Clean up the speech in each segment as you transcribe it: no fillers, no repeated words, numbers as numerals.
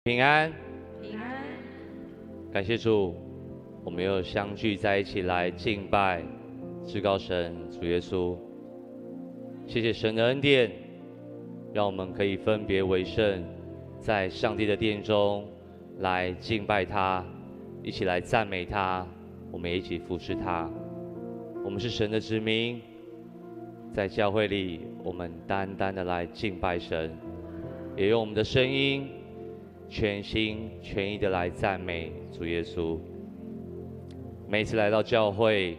平安，平安。感谢主，我们又相聚在一起来敬拜至高神主耶稣。谢谢神的恩典，让我们可以分别为圣，在上帝的殿中来敬拜他，一起来赞美他，我们也一起服侍他。我们是神的子民，在教会里，我们单单的来敬拜神，也用我们的声音全心全意的来赞美主耶稣。每一次来到教会，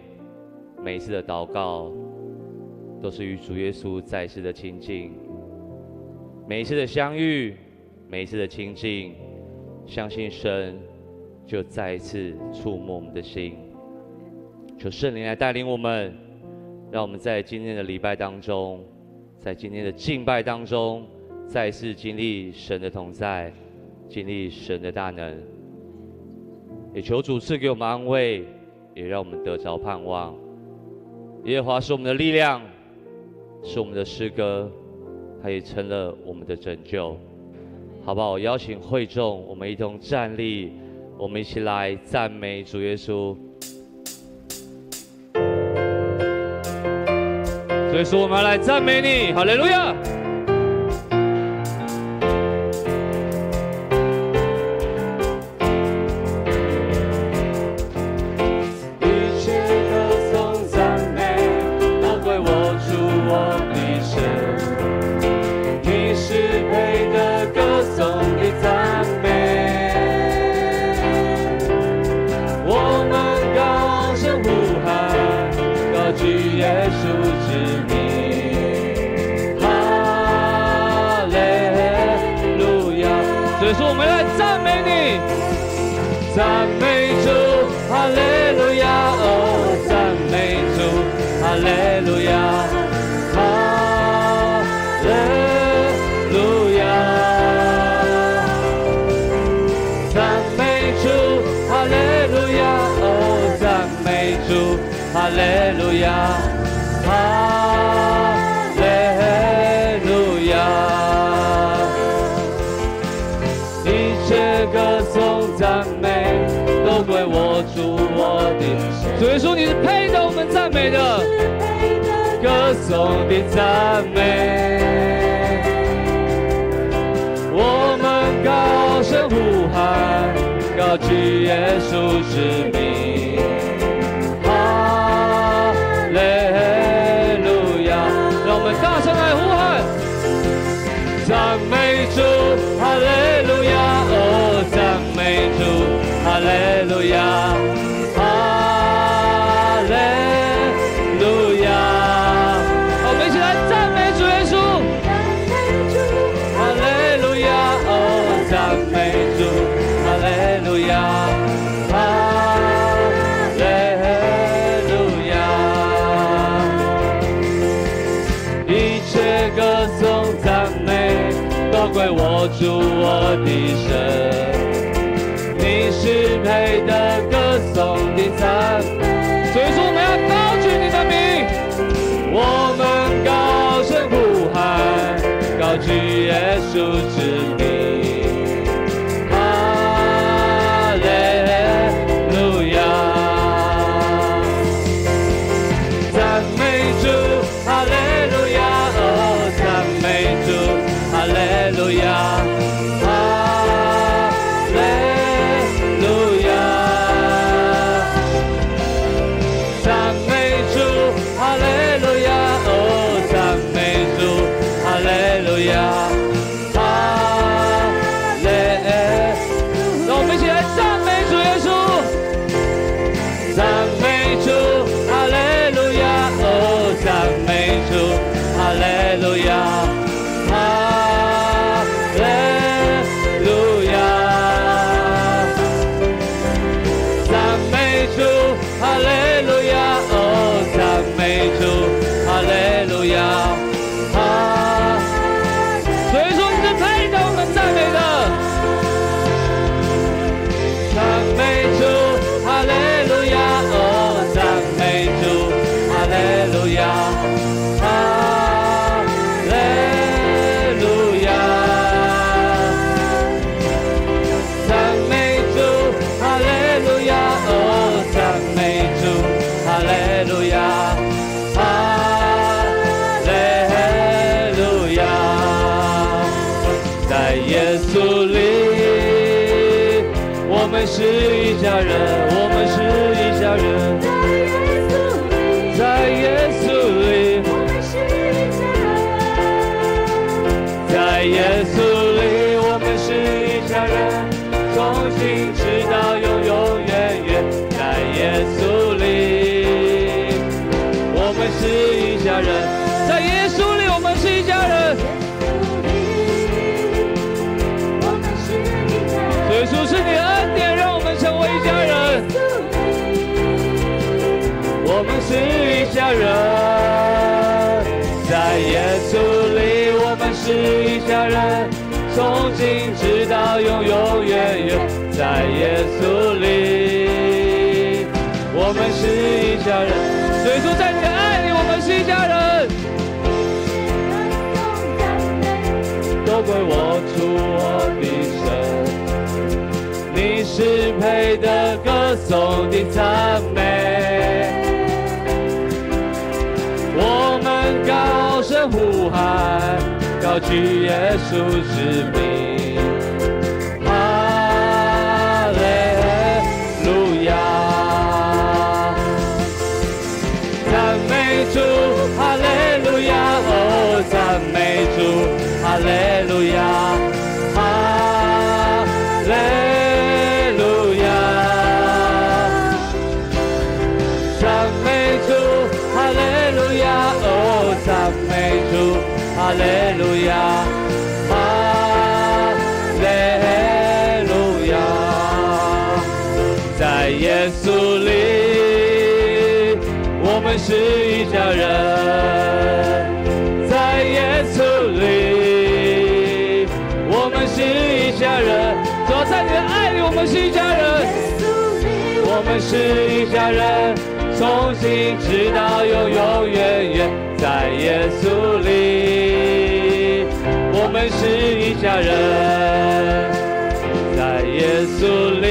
每一次的祷告，都是与主耶稣再次的亲近。每一次的相遇，每一次的亲近，相信神就再一次触摸我们的心。求圣灵来带领我们，让我们在今天的礼拜当中，在今天的敬拜当中，再次经历神的同在，经历神的大能。也求主赐给我们安慰，也让我们得着盼望。耶和华是我们的力量，是我们的诗歌，他也成了我们的拯救。好不好？我邀请会众，我们一同站立，我们一起来赞美主耶稣。所以说，我们要来赞美你，哈利路亚！一切歌颂赞美都归我主我的神，你是配得歌颂的赞美。我们高声呼喊，高举耶稣之名。所以说，我们来赞美你，赞美主，哈利路亚！哦，赞美主，哈利路亚，哈利路亚！赞美主，哈利路亚！哦，赞美主，哈利路亚，哈利路亚！歌颂赞美都归我主我的。主耶稣，你是配得我们赞美的，歌颂的赞美。我们高声呼喊，高举耶稣之名。哈利路亚！让我们大声来呼喊，赞美主，哈利路亚！赞美主，哈利路亚，哈利路亚！我们一起来赞美主耶稣，哈利路亚！哦，赞美主，哈利路亚，哈利路亚！一切歌颂赞美都归我主我的神。你是配得歌颂的赞美，所以说我们要高举你的名，我们高声呼喊，高举耶稣之名，哈利路亚！赞美主，哈利路亚！哦，赞美主，哈利路亚！哈一家人，我们是一家人，在耶稣里，我们是一家人，在耶稣里，我们是一家人，从今直到永永远远，在耶稣里，我们是一家人，在耶稣里，我们是一家人。耶稣是你的恩典，让我们成为一家人。我们是一家人，在耶稣里，我们是一家人，从今直到永永远远，在耶稣里，我们是一家人。耶稣在你的爱里，我们是一家人。都归我主我的神。你是配得歌颂的赞美，我们高声呼喊，高举耶稣之名，哈利路亚，赞美主，哈利路亚，哦，赞美主，哈利路亚，哈利。哈利路亚，哈利路亚，在耶稣里，我们是一家人，在耶稣里，我们是一家人。主要在你的爱里，我们是一家人，我们是一家人，从今直到永永远远，在耶稣里。我们是一家人，在耶稣里，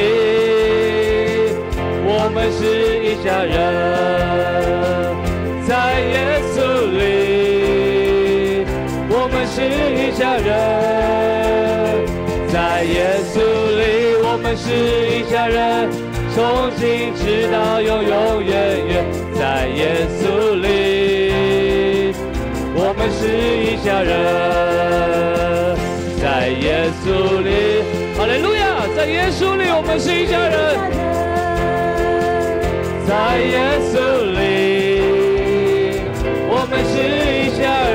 我们是一家人，在耶稣里，我们是一家人，在耶稣里，我们是一家人，从今直到永永远远，在耶稣里，我们是一家人。在耶稣里，哈利路亚！在耶稣里，我们是一家人。在耶稣里，我们是一家人。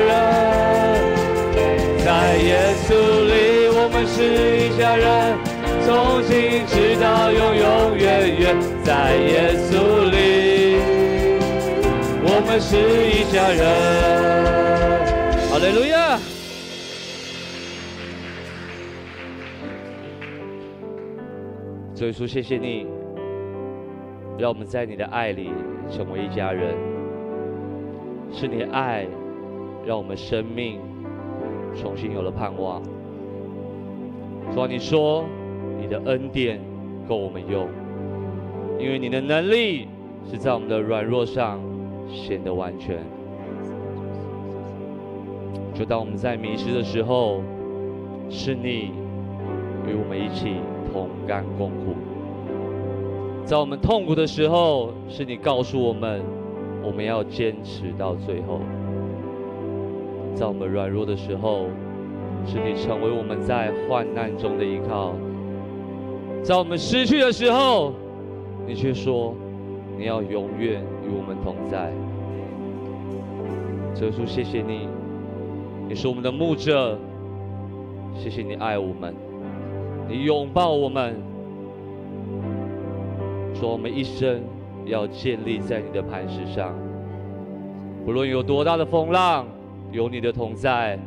在耶稣里，我们是一家人，从今直到永永远远。在耶稣里，我们是一家人。哈利路亚！主耶稣，谢谢你，让我们在你的爱里成为一家人。是你的爱，让我们生命重新有了盼望。主啊，你说你的恩典够我们用，因为你的能力是在我们的软弱上显得完全。就当我们在迷失的时候，是你与我们一起同甘共苦。在我们痛苦的时候，是你告诉我们，我们要坚持到最后。在我们软弱的时候，是你成为我们在患难中的依靠。在我们失去的时候，你却说你要永远与我们同在。耶稣，谢谢你，你是我们的牧者，谢谢你爱我们，你拥抱我们，说我们一生要建立在你的磐石上。不论有多大的风浪，有你的同在，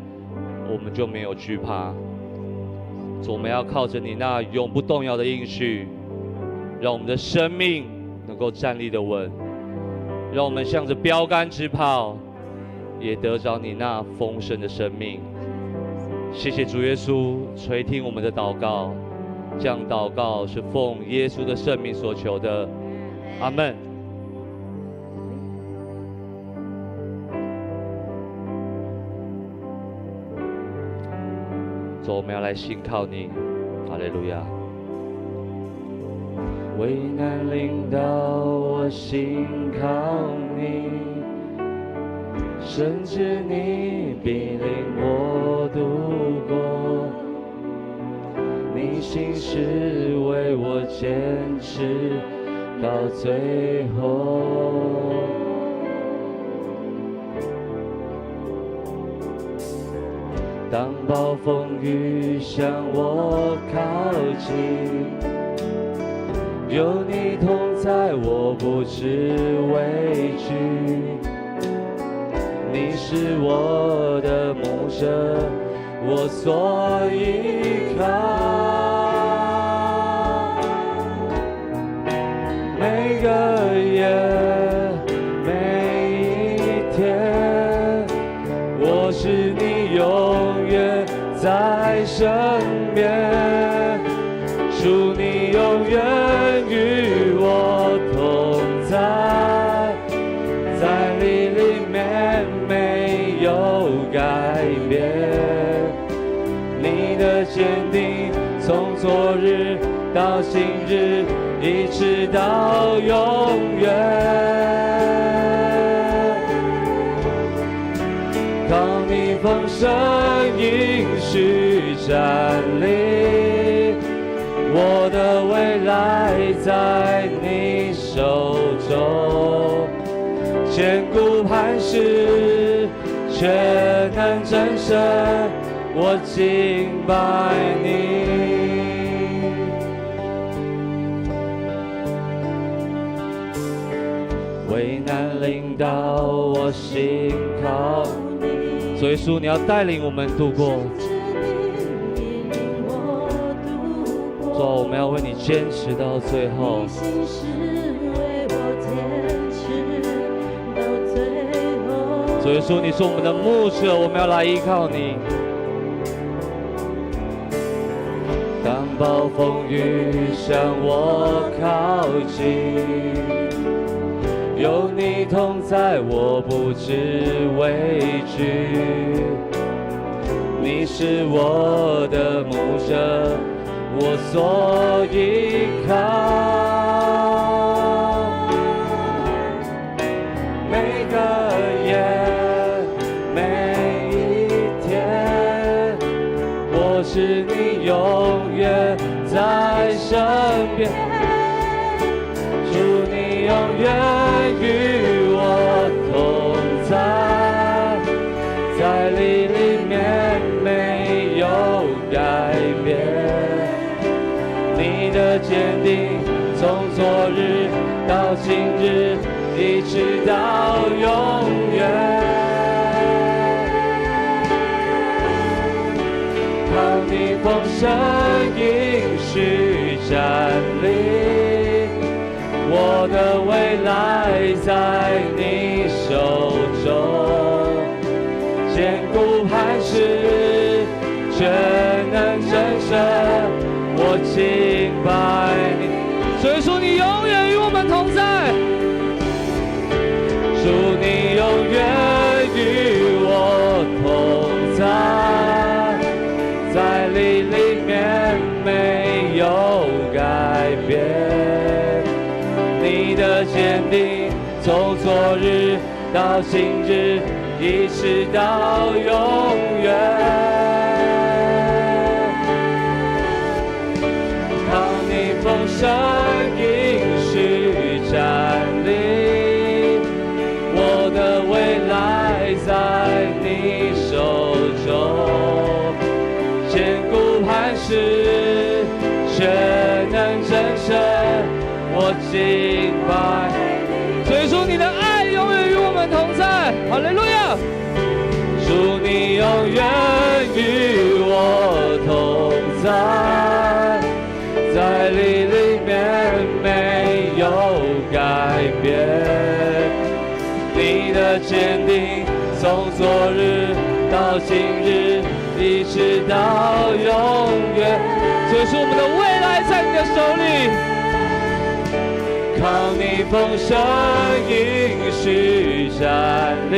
我们就没有惧怕。主，我们要靠着你那永不动摇的应许，让我们的生命能够站立得稳，让我们向着标杆直跑，也得着你那丰盛的生命。谢谢主耶稣垂听我们的祷告，这样祷告是奉耶稣的圣名所求的，阿们。主，我们要来信靠你，哈利路亚。危难临到我心靠你，甚至你必领我度过，你心事为我坚持到最后。当暴风雨向我靠近，有你同在，我不知畏惧。你是我的牧者，我所依靠。每个夜，每一天，我是你永远在身边，主你永远与我同在，在你里面没有改变，你的坚定从昨日到今日，一直到永远。靠你丰盛应许站立，我的未来在你手中，坚固磐石，却能战胜，我敬拜你。危难临到我心靠你，所以主你要带领我们度过。主，我们要为你坚持到最后。所以说，你是我们的牧者，我们要来依靠你。当暴风雨向我靠近，有你同在，我不知畏惧。你是我的牧者，我所依靠。每个夜，每一天，我是你永远在身边。主，你永远与我同在，在你里面没有改变。你的坚定从昨日到今日，一直到永远。靠你丰盛应许站立，我的未来在你手中，坚固磐石，却能战胜，我敬拜你。所以说，你永远与我们同在，主你永远与我同在，在你里面没有改变。你的坚定从昨日到今日，一直到永远。靠你丰盛应许站立，我的未来在你手中，坚固磐石，却能战胜，我敬拜。所以说，你的爱永远与我们同在。哈利路亚！主，你永远与我同在，在你里面没有改变。你的坚定从昨日到今日，一直到永远。所以说，我们的未来在你的手里。靠你丰盛应许站立，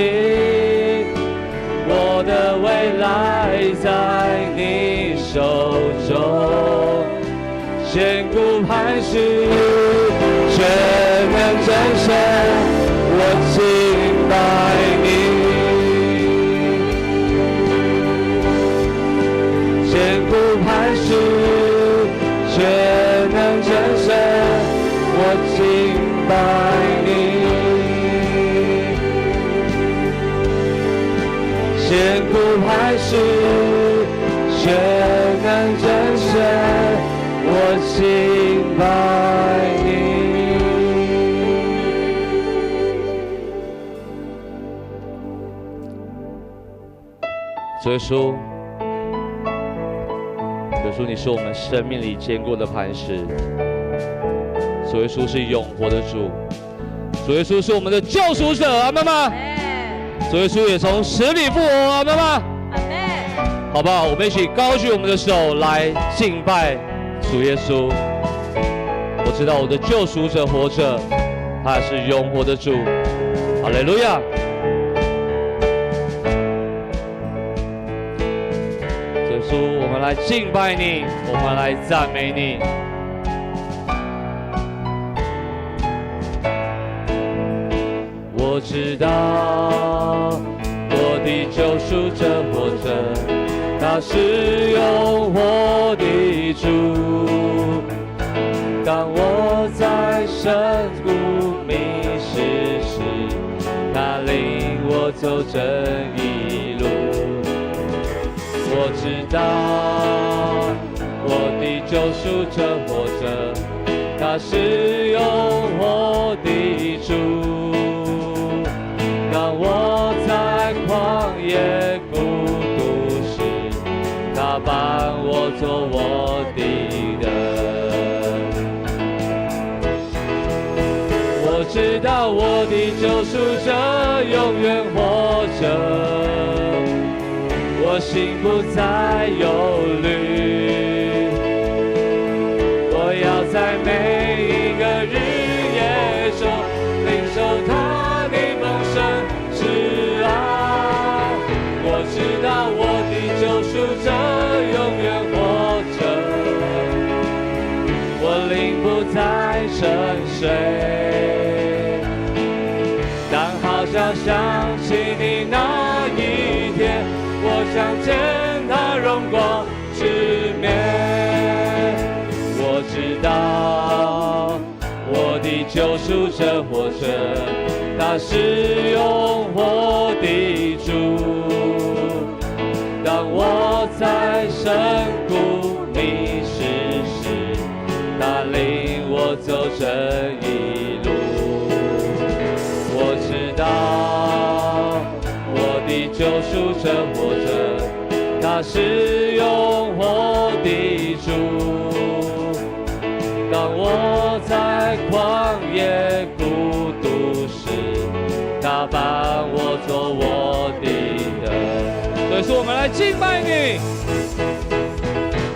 我的未来在你手中，坚固磐石，全能战胜，我敬拜你。坚固磐石，全能战胜，我敬拜你。坚固磐石，全能战胜，我敬拜你。主耶稣，主耶稣，你是我们生命里坚固的磐石。主耶稣是永活的主，主耶稣是我们的救赎者，阿们吗？主耶稣也从死里复活，阿们吗？好不好？我们一起高举我们的手来敬拜主耶稣。我知道我的救赎者活着，他是永活的主。哈利路亚！主耶稣，我们来敬拜你，我们来赞美你。我知道我的救赎者活着，他是永活的主。当我在深谷迷失时，他领我走这一路。我知道我的救赎者活着，他是永活的主。当我在旷野孤独时，他伴我做我的人。我知道我的救赎者永远活着，我心不再忧虑。我要在每一个日夜中领受他的丰盛。是啊，我知道我的救赎者永远活着，我灵不再沉睡。当号角响起的那一天，我想见他荣光之面。我知道我的救赎者活着，他是永活的主。当我在深谷迷失时，他领我走这一路。我知道我的救赎者活着，他是永活的主。当我在旷野孤独时，他伴我做我的人。所以说，我们来敬拜你。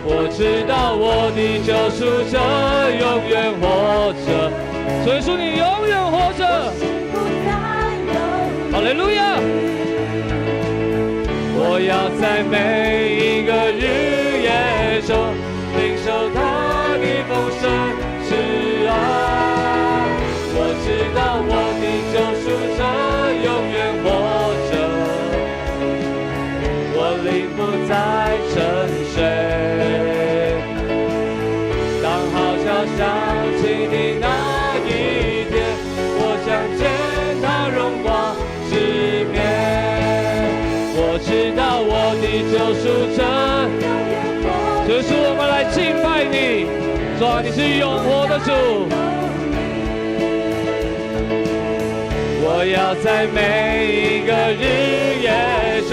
我知道我的救赎者永远活着，所以说你永远活着。哈利路亚！我要在每一个日夜中领受他的丰盛。是啊，我知道我的救赎者永远活着，我灵不再沉睡。当号角响起的那一天，我想见他荣光之面。我知道我的救赎者，这是我们来敬拜你，主啊，你是永活的主。我要在每一个日夜中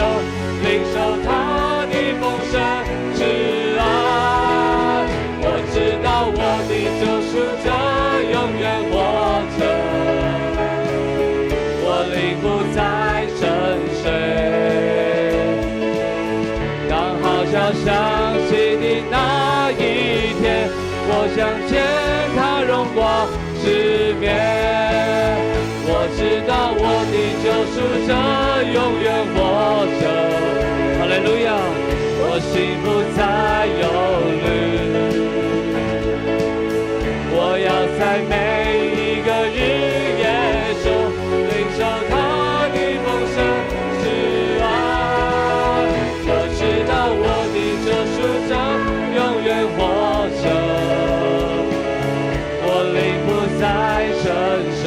领受他的丰盛。是啊，我知道我的救赎者永远活着，我灵不再沉睡。当号角响起的那一天，我想见他荣光之面。我知道我的救赎者永远活着，哈利路亚！我心不再忧虑。在每一个日夜中领受他的丰盛是爱，我知道我的救赎者永远活着，我灵不再沉睡。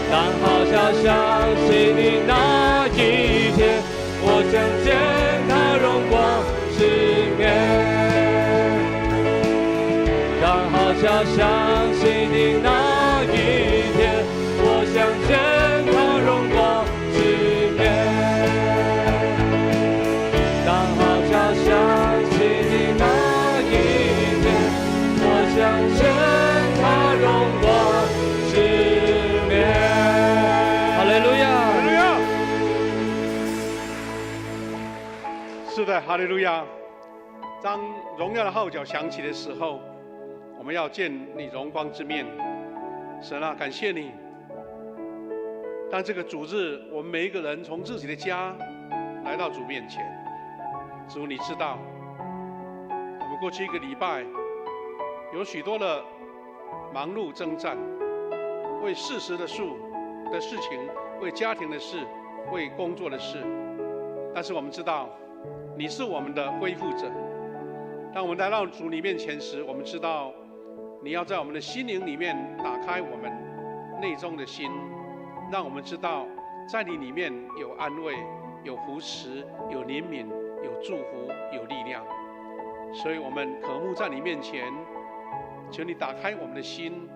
当号角响起的那一天，我将见他荣光之面。当号角响起的那一天，我将见他荣光之面。当号角响起的那一天，我将见他荣光之面。哈利路亚，哈利路亚。是的，哈利路亚。当荣耀的号角响起的时候，我们要见你荣光之面。神啊，感谢你。当这个主日，我们每一个人从自己的家来到主面前，主你知道，我们过去一个礼拜有许多的忙碌征战，为世事的事情，为家庭的事，为工作的事。但是我们知道，你是我们的恢复者。当我们来到主你面前时，我们知道你要在我们的心灵里面打开我们内中的心，让我们知道在你里面有安慰，有扶持，有怜悯，有祝福，有力量。所以我们渴慕在你面前，求你打开我们的心，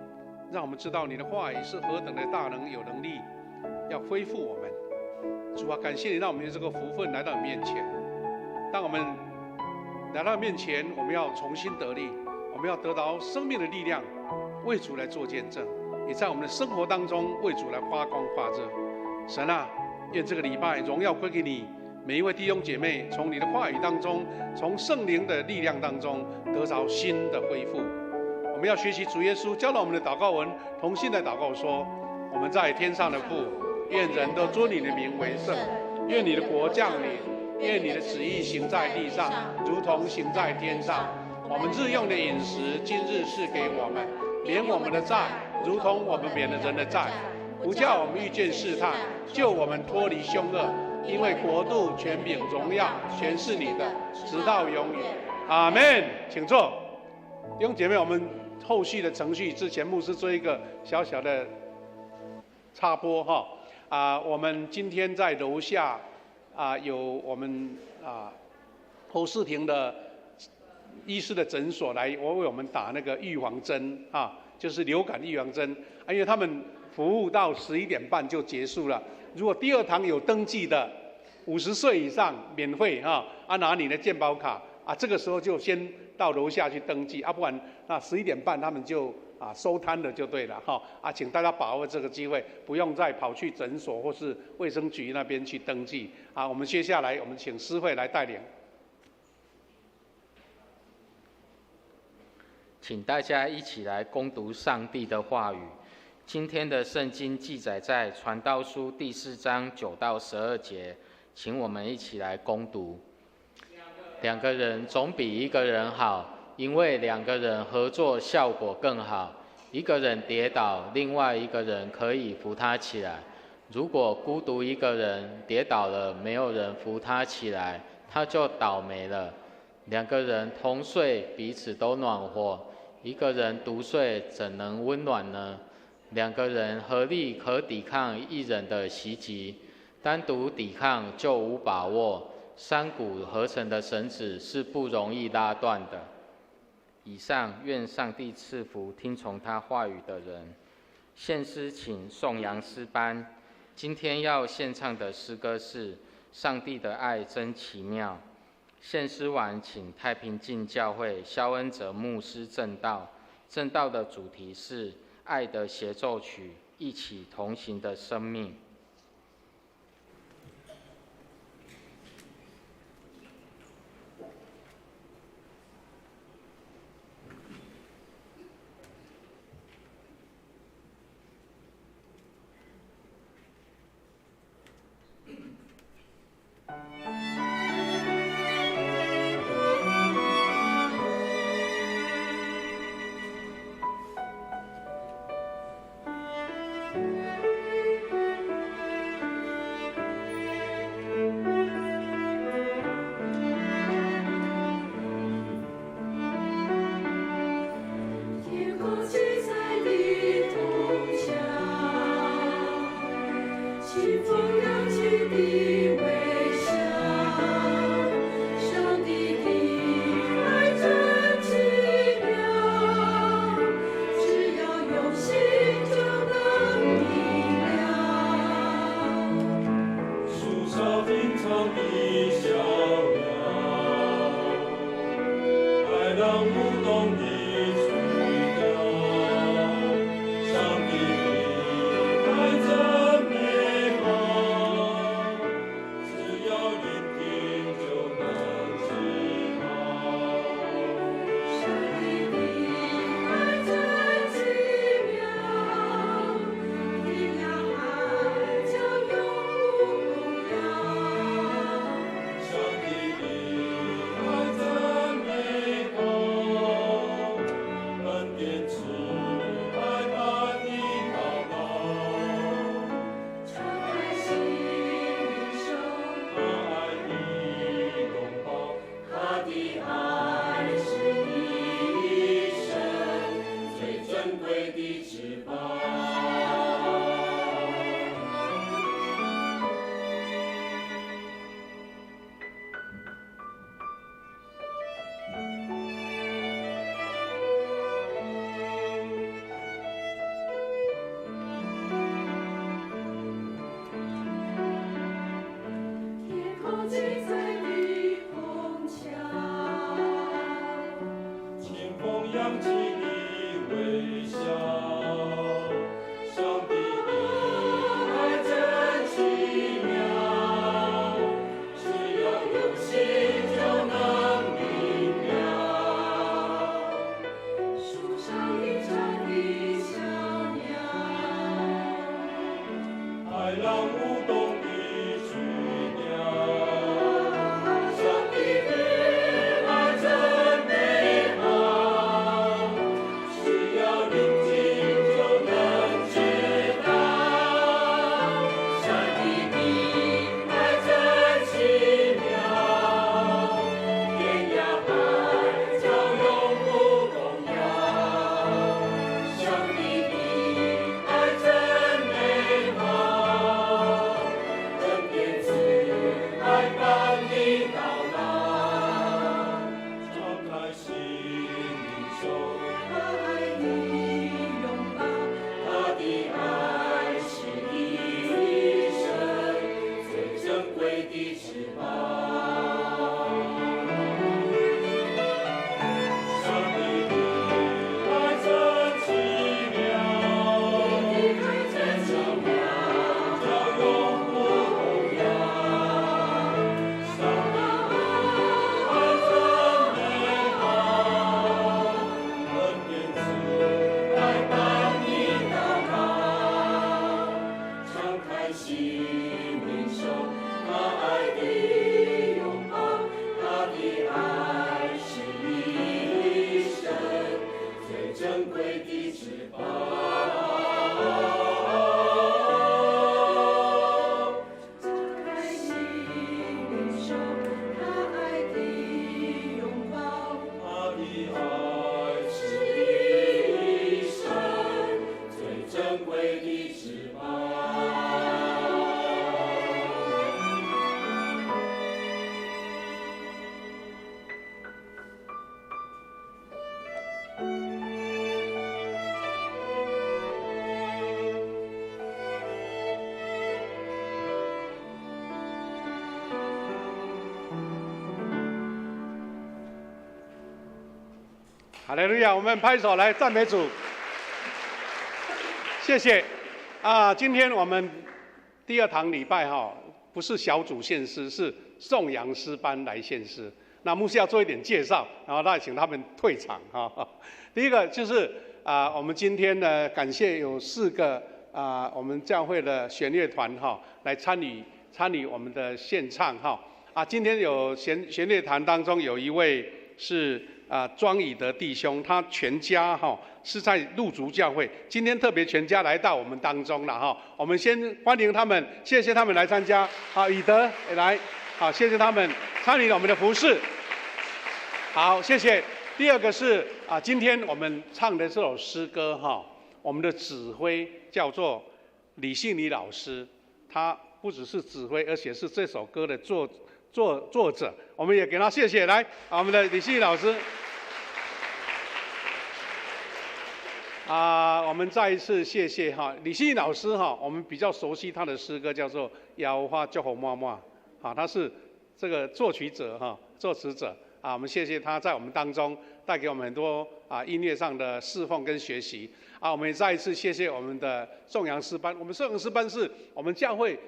让我们知道你的话语是何等的大能有能力，要恢复我们。主啊，感谢你让我们有这个福分来到你面前。当我们来到面前，我们要重新得力，我们要得到生命的力量，为主来做见证，也在我们的生活当中为主来发光发热。神啊，愿这个礼拜荣耀归给你，每一位弟兄姐妹从你的话语当中，从圣灵的力量当中得着新的恢复。我们要学习主耶稣教导我们的祷告文，同心的祷告说：我们在天上的父，愿人都尊你的名为圣，愿你的国降临，愿你的旨意行在地上，如同行在天上。我们日用的饮食，今日赐给我们，免我们的债，如同我们免了人的债，不叫我们遇见试探，救我们脱离凶恶。因为国度、权柄、荣耀，全是你的，直到永远。阿们。请坐。弟兄姐妹，我们后续的程序之前，牧师做一个小小的插播哈。我们今天在楼下有我们侯世廷的医师的诊所来为我们打那个预防针就是流感预防针，因为他们服务到11点半就结束了。如果第二堂有登记的50岁以上免费拿你的健保卡这个时候就先到楼下去登记不然那11点半他们就收摊了就对了请大家把握这个机会，不用再跑去诊所或是卫生局那边去登记我们接下来我们请诗慧来带领。请大家一起来攻读上帝的话语。今天的圣经记载在传道书第4章9到12节，请我们一起来攻读。两个人总比一个人好，因为两个人合作效果更好。一个人跌倒，另外一个人可以扶他起来。如果孤独一个人跌倒了，没有人扶他起来，他就倒霉了。两个人同睡，彼此都暖和，一个人独睡，怎能温暖呢？两个人合力可抵抗一人的袭击，单独抵抗就无把握。三股合成的绳子是不容易拉断的。以上愿上帝赐福听从他话语的人。献诗请颂扬诗班。今天要献唱的诗歌是《上帝的爱真奇妙》。献诗完，请太平静教会萧恩哲牧师证道。证道的主题是爱的协奏曲，一起同行的生命。珍贵的翅膀，张开心领受他爱的拥抱，他的爱是一生最珍贵的翅膀。哈利路亚！我们拍手来赞美主，谢谢。今天我们第二堂礼拜不是小组献诗，是颂扬诗班来献诗。那牧师要做一点介绍，然后再请他们退场第一个就是我们今天呢，感谢有4个我们教会的弦乐团来参与我们的献唱今天有弦乐团当中有一位是庄以德弟兄，他全家是在路竹教会，今天特别全家来到我们当中了我们先欢迎他们，谢谢他们来参加以德也来，谢谢他们参与我们的服事，好，谢谢。第二个是今天我们唱的这首诗歌我们的指挥叫做李信礼老师，他不只是指挥，而且是这首歌的作者，我们也给他谢谢。来，我们的李信礼老师。我们再一次谢谢李信礼老师我们比较熟悉他的诗歌叫做《摇花叫红妈妈》他是这个作曲者作词者我们谢谢他在我们当中带给我们很多音乐上的侍奉跟学习我们也再一次谢谢我们的颂扬诗班。我们颂扬诗班是我们教会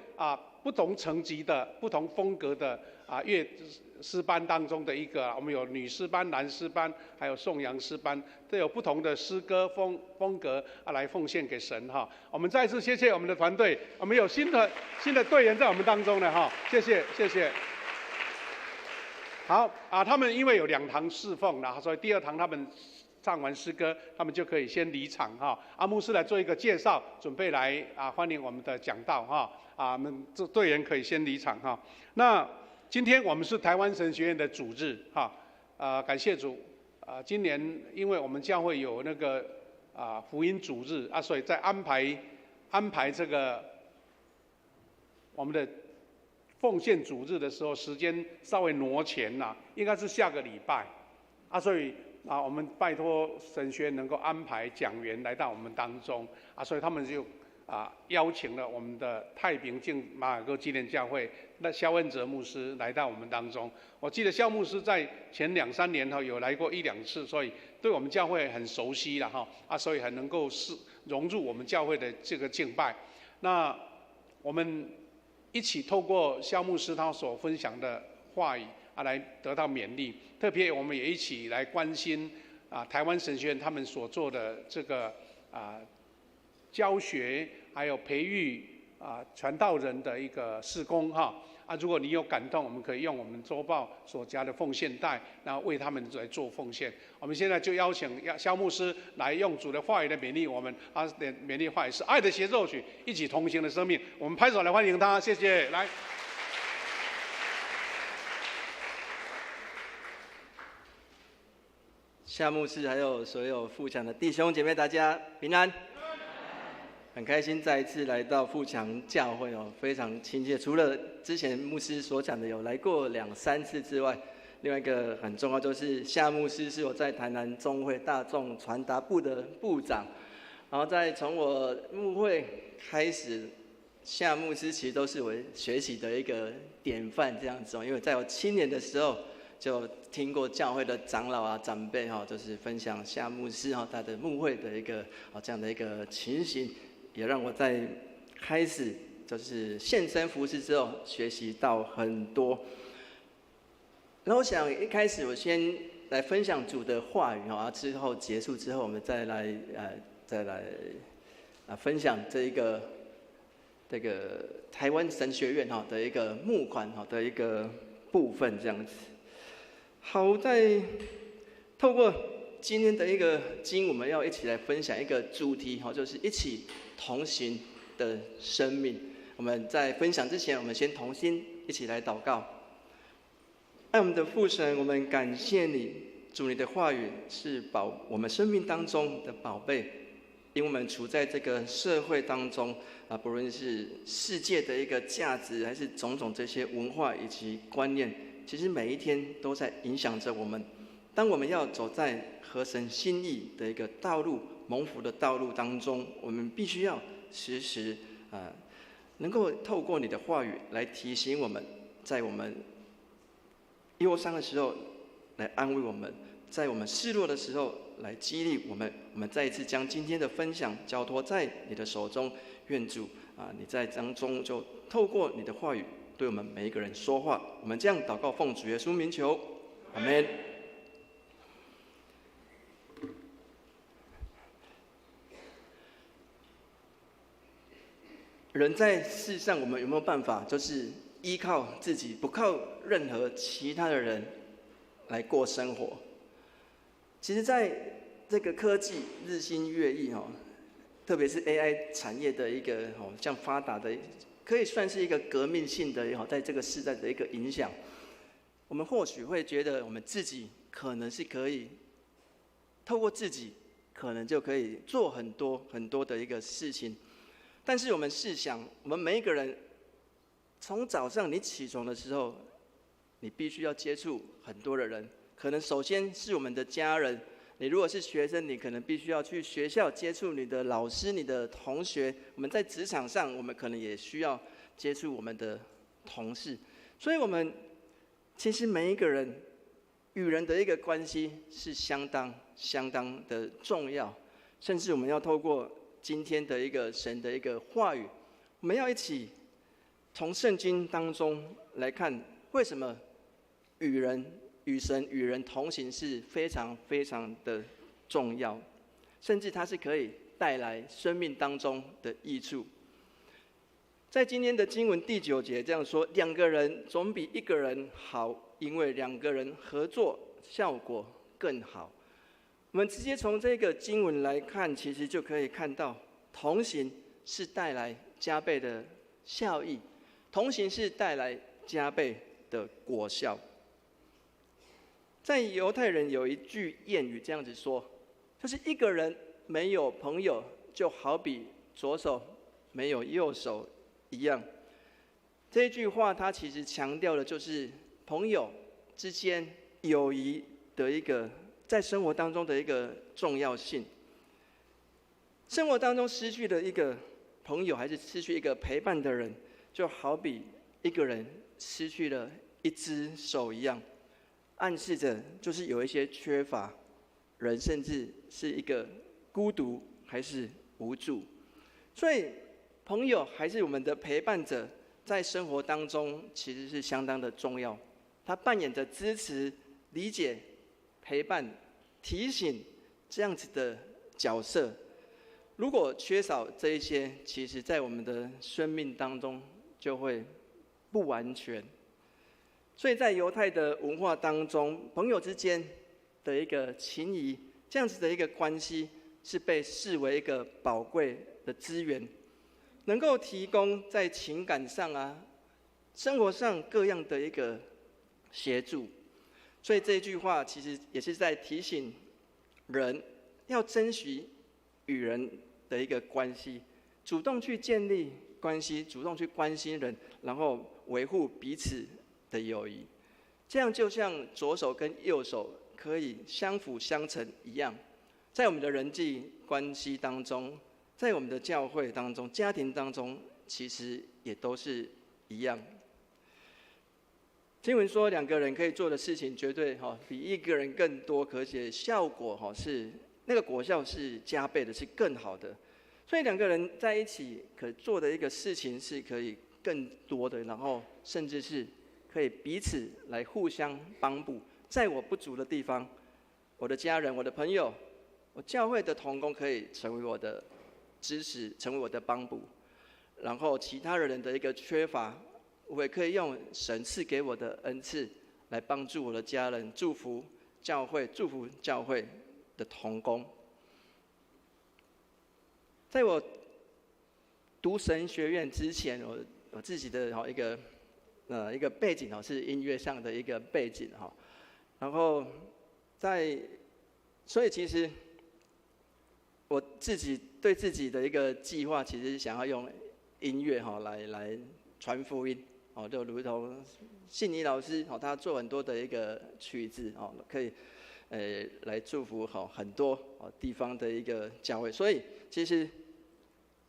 不同层级的、不同风格的乐诗班当中的一个我们有女诗班、男诗班，还有颂扬诗班，都有不同的诗歌风格来奉献给神我们再次谢谢我们的团队，我们有新的队员在我们当中呢谢谢。好他们因为有2堂侍奉所以第2堂他们唱完诗歌，他们就可以先离场牧师来做一个介绍，准备来欢迎我们的讲道我们这队员可以先离场那今天我们是台湾神学院的主日感谢主今年因为我们教会有那个福音主日所以在安排这个我们的奉献主日的时候，时间稍微挪前应该是下个礼拜所以我们拜托神学院能够安排讲员来到我们当中所以他们就邀请了我们的太平敬马尔哥纪念教会那萧恩哲牧师来到我们当中。我记得萧牧师在前2-3年有来过1-2次，所以对我们教会很熟悉了所以很能够融入我们教会的这个敬拜。那我们一起透过萧牧师他所分享的话语来得到勉励，特别我们也一起来关心台湾神学院他们所做的这个教学还有培育传道人的一个事工如果你有感动，我们可以用我们周报所加的奉献袋，然后为他们来做奉献。我们现在就邀请萧牧师来用主的话语来勉励我们，他的勉励话语是爱的协奏曲，一起同行的生命。我们拍手来欢迎他，谢谢。来。夏牧师还有所有富强的弟兄姐妹，大家平安。很开心再一次来到富强教会非常亲切。除了之前牧师所讲的有来过2-3次之外，另外一个很重要就是夏牧师是我在台南中会大众传达部的部长，然后从我牧会开始，夏牧师其实都是我学习的一个典范这样子因为在我青年的时候就听过教会的长老长辈就是分享夏牧师他的牧会的一个这样的一个情形，也让我在开始就是献身服事之后学习到很多。然后我想一开始我先来分享主的话语之后结束之后我们再来分享这个台湾神学院的一个募款的一个部分这样子。好，在透过今天的一个经，我们要一起来分享一个主题，就是一起同行的生命。我们在分享之前，我们先同心一起来祷告。爱我们的父神，我们感谢你，主，你的话语是我们生命当中的宝贝，因为我们处在这个社会当中不论是世界的一个价值，还是种种这些文化以及观念，其实每一天都在影响着我们。当我们要走在合神心意的一个道路、蒙福的道路当中，我们必须要时时能够透过你的话语来提醒我们，在我们忧伤的时候来安慰我们，在我们失落的时候来激励我们。我们再一次将今天的分享交托在你的手中，愿主你在当中就透过你的话语对我们每一个人说话。我们这样祷告，奉主耶稣名求，阿们。人在世上，我们有没有办法，就是依靠自己，不靠任何其他的人来过生活？其实，在这个科技日新月异特别是 AI 产业的一个这样发达的，可以算是一个革命性的在这个时代的一个影响。我们或许会觉得，我们自己可能是可以透过自己，可能就可以做很多很多的一个事情。但是我们试想，我们每一个人，从早上你起床的时候，你必须要接触很多的人，可能首先是我们的家人。你如果是学生，你可能必须要去学校接触你的老师、你的同学。我们在职场上，我们可能也需要接触我们的同事。所以，我们其实每一个人与人的一个关系是相当的重要，甚至我们要透过今天的一个神的一个话语，我们要一起从圣经当中来看，为什么与神与人同行是非常的重要，甚至它是可以带来生命当中的益处。在今天的经文第9节这样说：两个人总比一个人好，因为两个人合作效果更好。我们直接从这个经文来看，其实就可以看到，同行是带来加倍的效益，同行是带来加倍的果效。在犹太人有一句谚语这样子说，就是一个人没有朋友，就好比左手没有右手一样。这句话它其实强调的就是朋友之间友谊的一个在生活当中的一个重要性。生活当中失去了一个朋友，还是失去一个陪伴的人，就好比一个人失去了一只手一样，暗示着就是有一些缺乏，人甚至是一个孤独还是无助。所以朋友还是我们的陪伴者，在生活当中其实是相当的重要，他扮演着支持、理解、陪伴、提醒这样子的角色。如果缺少这一些，其实在我们的生命当中就会不完全。所以在犹太的文化当中，朋友之间的一个情谊，这样子的一个关系，是被视为一个宝贵的资源，能够提供在情感上生活上各样的一个协助。所以这句话其实也是在提醒人要珍惜与人的一个关系，主动去建立关系，主动去关心人，然后维护彼此的友谊。这样就像左手跟右手可以相辅相成一样，在我们的人际关系当中，在我们的教会当中、家庭当中，其实也都是一样。经文说，两个人可以做的事情绝对比一个人更多，而且效果是那个果效是加倍的，是更好的。所以两个人在一起可做的一个事情是可以更多的，然后甚至是可以彼此来互相帮补。在我不足的地方，我的家人、我的朋友、我教会的同工可以成为我的支持，成为我的帮补。然后其他人的一个缺乏，我也可以用神赐给我的恩赐来帮助我的家人，祝福教会的的同工。在我读神学院之前，我自己的一个背景是音乐上的一个背景然后所以其实我自己对自己的一个计划，其实想要用音乐来传福音就如同信妮老师他做很多的一个曲子可以来祝福很多地方的一个教会。所以其实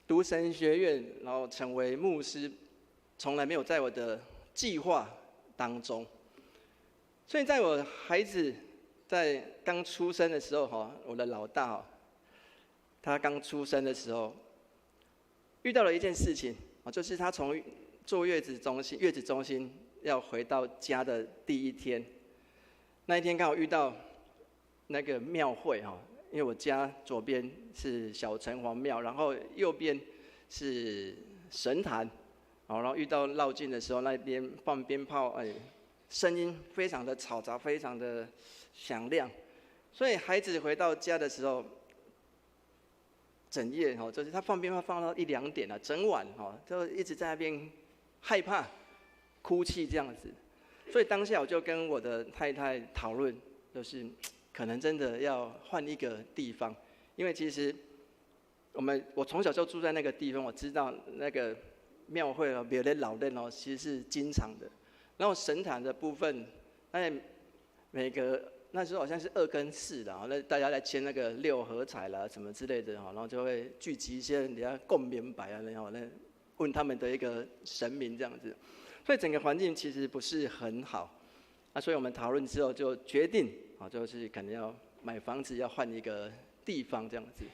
读神学院，然后成为牧师，从来没有在我的计划当中。所以在我孩子在刚出生的时候我的老大他刚出生的时候，遇到了一件事情就是他从坐月子中心要回到家的第一天，那一天刚好遇到那个庙会因为我家左边是小城隍庙，然后右边是神坛，然后遇到绕境的时候，那边放鞭炮，声音非常的嘈杂，非常的响亮，所以孩子回到家的时候，整夜就是他放鞭炮放到1、2点了，整晚就一直在那边害怕、哭泣这样子。所以当下我就跟我的太太讨论，就是可能真的要换一个地方，因为其实我从小就住在那个地方，我知道那个庙会庙的老人其实是经常的。然后神坛的部分，那时候好像是2跟4啦，那大家来签那个6合彩啦什么之类的然后就会聚集一些人家共明白然后问他们的一个神明这样子，所以整个环境其实不是很好。所以我们讨论之后就决定就是可能要买房子，要换一个地方这样子。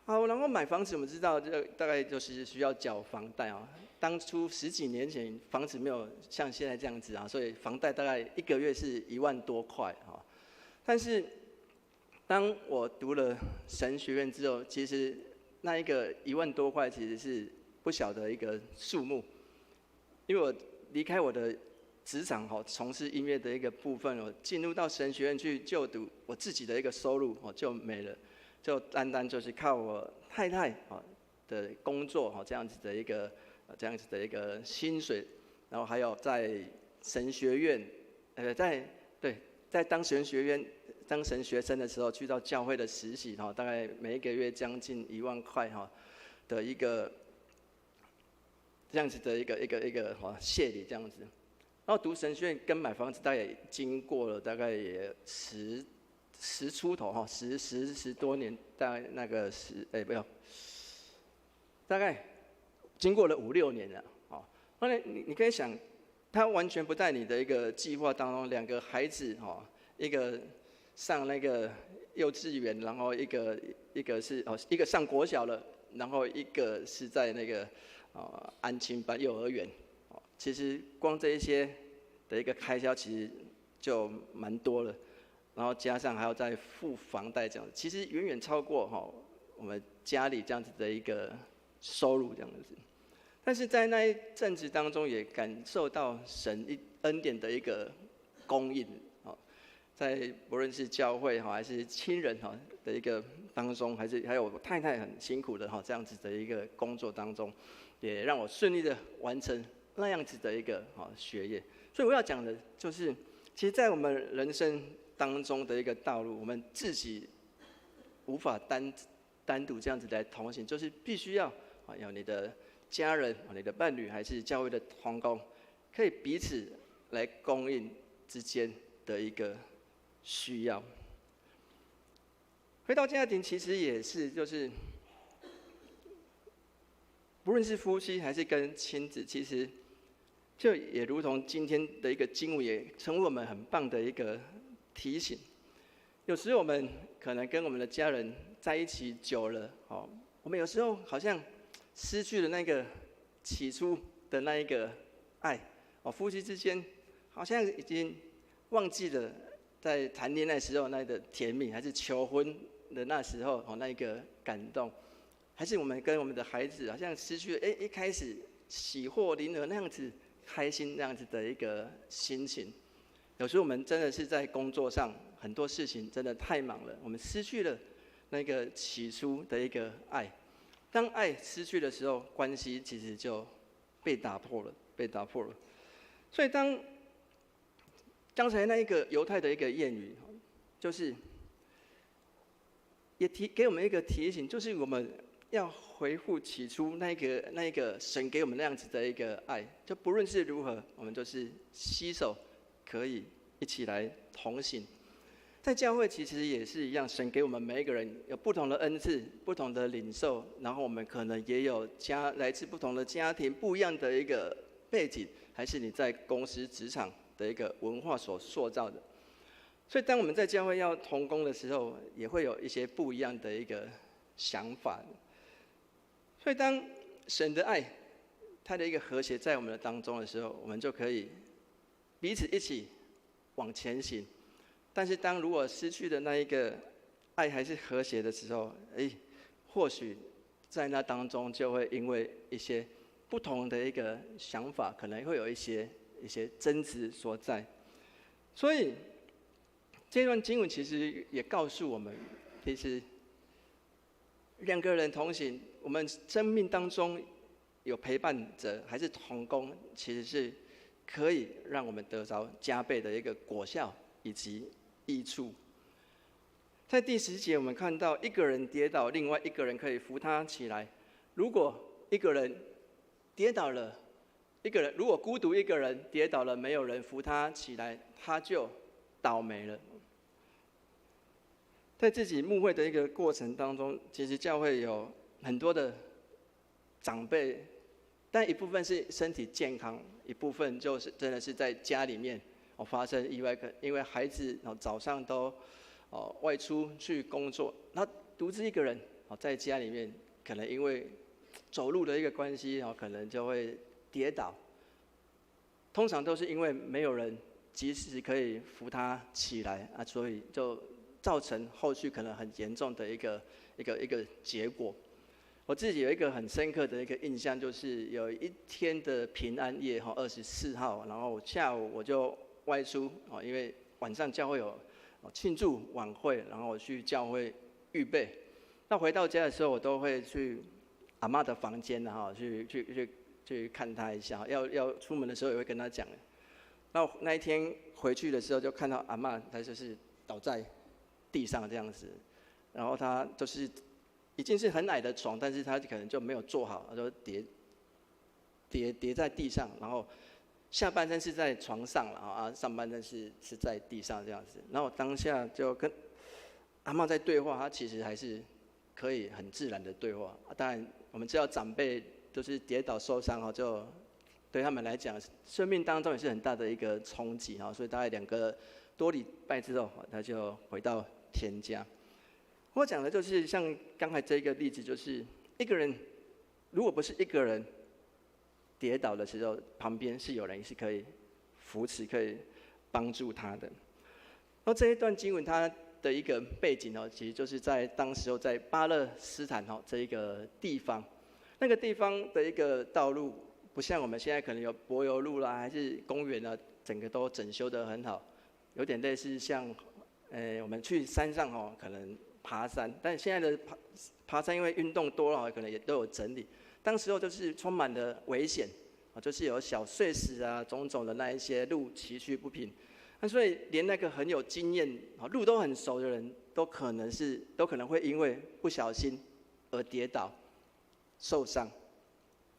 好，然后买房子我们知道这大概就是需要缴房贷当初10几年前房子没有像现在这样子所以房贷大概1个月是1万多块但是当我读了神学院之后，其实那一个1万多块其实是不小的一个数目，因为我离开我的职场从事音乐的一个部分，我进入到神学院去就读，我自己的一个收入就没了，就单单就是靠我太太的工作这样子的一个薪水，然后还有在神学院在当神学生的时候去到教会的实习大概每一个月将近1万块的一个这样子的一个谢礼这样子。然后读神学院跟买房子大概也经过了大概也10出头10多年，大概那个大概经过了5、6年了后来你可以想，他完全不在你的一个计划当中。2个孩子一个上那个幼稚园，然后一个是一个上国小了，然后一个是在那个安亲班幼儿园。其实光这一些的一个开销其实就蛮多了，然后加上还要再付房贷这样，其实远远超过我们家里这样子的一个收入这样子。但是在那一阵子当中，也感受到神恩典的一个供应在不论是教会还是亲人的一个当中，还有我太太很辛苦的这样子的一个工作当中，也让我顺利的完成那样子的一个学业。所以我要讲的就是，其实在我们人生当中的一个道路，我们自己无法单独这样子来同行，就是必须要有你的家人、你的伴侣，还是教会的同工，可以彼此来供应之间的一个需要。回到家庭，其实也是就是不论是夫妻还是跟亲子，其实就也如同今天的一个经文，也成为我们很棒的一个提醒。有时候我们可能跟我们的家人在一起久了，我们有时候好像失去了那个起初的那一个爱，夫妻之间好像已经忘记了在谈恋爱时候那个甜蜜，还是求婚的那时候那一个感动，还是我们跟我们的孩子好像失去了一开始喜获麟儿那样子开心那样子的一个心情。有时候我们真的是在工作上很很多事情真的太忙了，我们失去了那个起初的一个爱。当爱失去的时候，关系其实就被打破了。所以当刚才那一个犹太的一个谚语，就是也给我们一个提醒，就是我们要回复起初那一个神给我们那样子的一个爱，就不论是如何，我们都是携手可以一起来同行。在教会其实也是一样，神给我们每一个人有不同的恩赐、不同的领受，然后我们可能也有来自不同的家庭、不一样的一个背景，还是你在公司职场的一个文化所塑造的。所以当我们在教会要同工的时候，也会有一些不一样的一个想法。所以当神的爱，他的一个和谐在我们的当中的时候，我们就可以彼此一起往前行。但是当如果失去的那一个爱还是和谐的时候，或许在那当中就会因为一些不同的一个想法，可能会有一些争执所在。所以这段经文其实也告诉我们，其实两个人同行，我们生命当中有陪伴者还是同工，其实是可以让我们得着加倍的一个果效以及益处。在第10节，我们看到一个人跌倒，另外一个人可以扶他起来。如果一个人跌倒了，如果孤独一个人跌倒了，没有人扶他起来，他就倒霉了。在自己牧会的一个过程当中，其实教会有很多的长辈，但一部分是身体健康，一部分就是真的是在家里面发生意外，因为孩子早上都外出去工作，他独自一个人在家里面，可能因为走路的一个关系，可能就会跌倒。通常都是因为没有人及时可以扶他起来啊，所以就造成后续可能很严重的一个结果。我自己有一个很深刻的一个印象，就是有一天的平安夜24号，然后下午我就外出因为晚上教会有庆祝晚会，然后我去教会预备。那回到家的时候，我都会去阿嬷的房间去看她一下，要出门的时候也会跟她讲。那一天回去的时候，就看到阿嬷她就是倒在地上这样子，然后她就是已经是很矮的床，但是她可能就没有坐好，她就跌在地上，然后下半身是在床上了上半身是在地上这样子。然后我当下就跟阿嬷在对话，她其实还是可以很自然的对话。当然我们知道长辈都是跌倒受伤就对他们来讲，生命当中也是很大的一个冲击所以大概2个多礼拜之后，他就回到天家。我讲的就是像刚才这个例子，就是一个人如果不是一个人跌倒的时候，旁边是有人是可以扶持、可以帮助他的。然后这一段经文它的一个背景其实就是在当时在巴勒斯坦这一个地方，那个地方的一个道路不像我们现在可能有柏油路啦，还是公园整个都整修得很好，有点类似像我们去山上可能爬山，但现在的爬山因为运动多了，可能也都有整理。当时就是充满了危险就是有小碎石种种的那一些路崎岖不平。那所以连那个很有经验路都很熟的人都可能会因为不小心而跌倒受伤。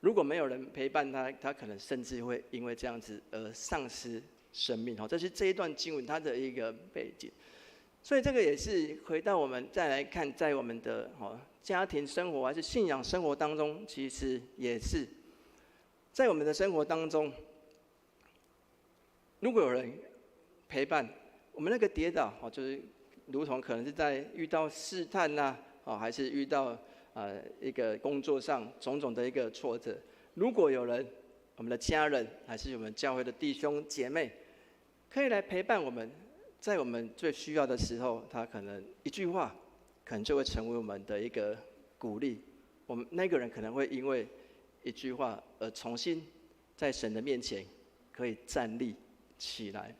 如果没有人陪伴他，他可能甚至会因为这样子而丧失生命。这是这一段经文它的一个背景。所以这个也是回到我们再来看，在我们的家庭生活还是信仰生活当中，其实也是在我们的生活当中，如果有人陪伴我们，那个跌倒就是如同可能是在遇到试探还是遇到一个工作上种种的一个挫折，如果有人，我们的家人还是我们教会的弟兄姐妹，可以来陪伴我们，在我们最需要的时候，他可能一句话，可能就会成为我们的一个鼓励。我们那个人可能会因为一句话而重新在神的面前可以站立起来。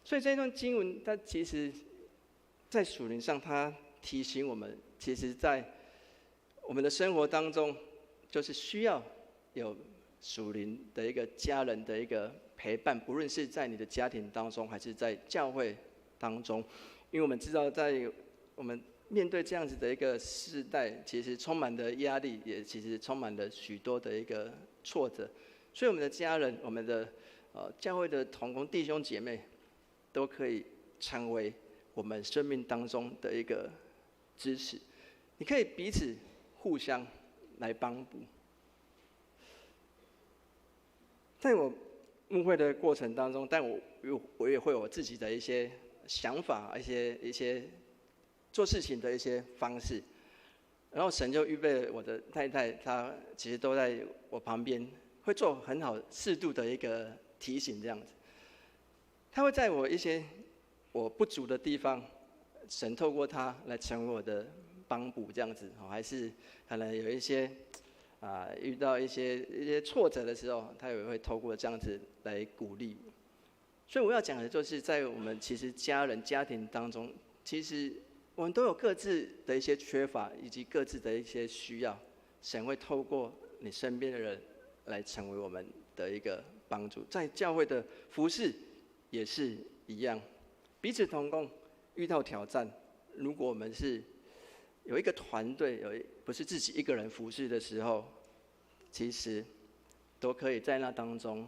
所以这段经文它其实在属灵上，他提醒我们，其实在我们的生活当中，就是需要有属灵的一个家人的一个陪伴，不论是在你的家庭当中，还是在教会当中，因为我们知道，在我们面对这样子的一个世代，其实充满了压力，也其实充满了许多的一个挫折，所以我们的家人，我们的教会的同工弟兄姐妹，都可以成为我们生命当中的一个支持。你可以彼此互相来帮助。在我牧会的过程当中，但我也会有我自己的一些想法，一些做事情的一些方式。然后神就预备了我的太太，她其实都在我旁边，会做很好适度的一个提醒，这样子。她会在我一些我不足的地方，神透过她来成为我的帮补，这样子。还是可能有一些遇到一些挫折的时候，他也会透过这样子来鼓励我。所以我要讲的就是，在我们其实家庭当中，其实我们都有各自的一些缺乏，以及各自的一些需要。神会透过你身边的人来成为我们的一个帮助。在教会的服事也是一样，彼此同工，遇到挑战，如果我们是有一个团队，不是自己一个人服事的时候，其实都可以在那当中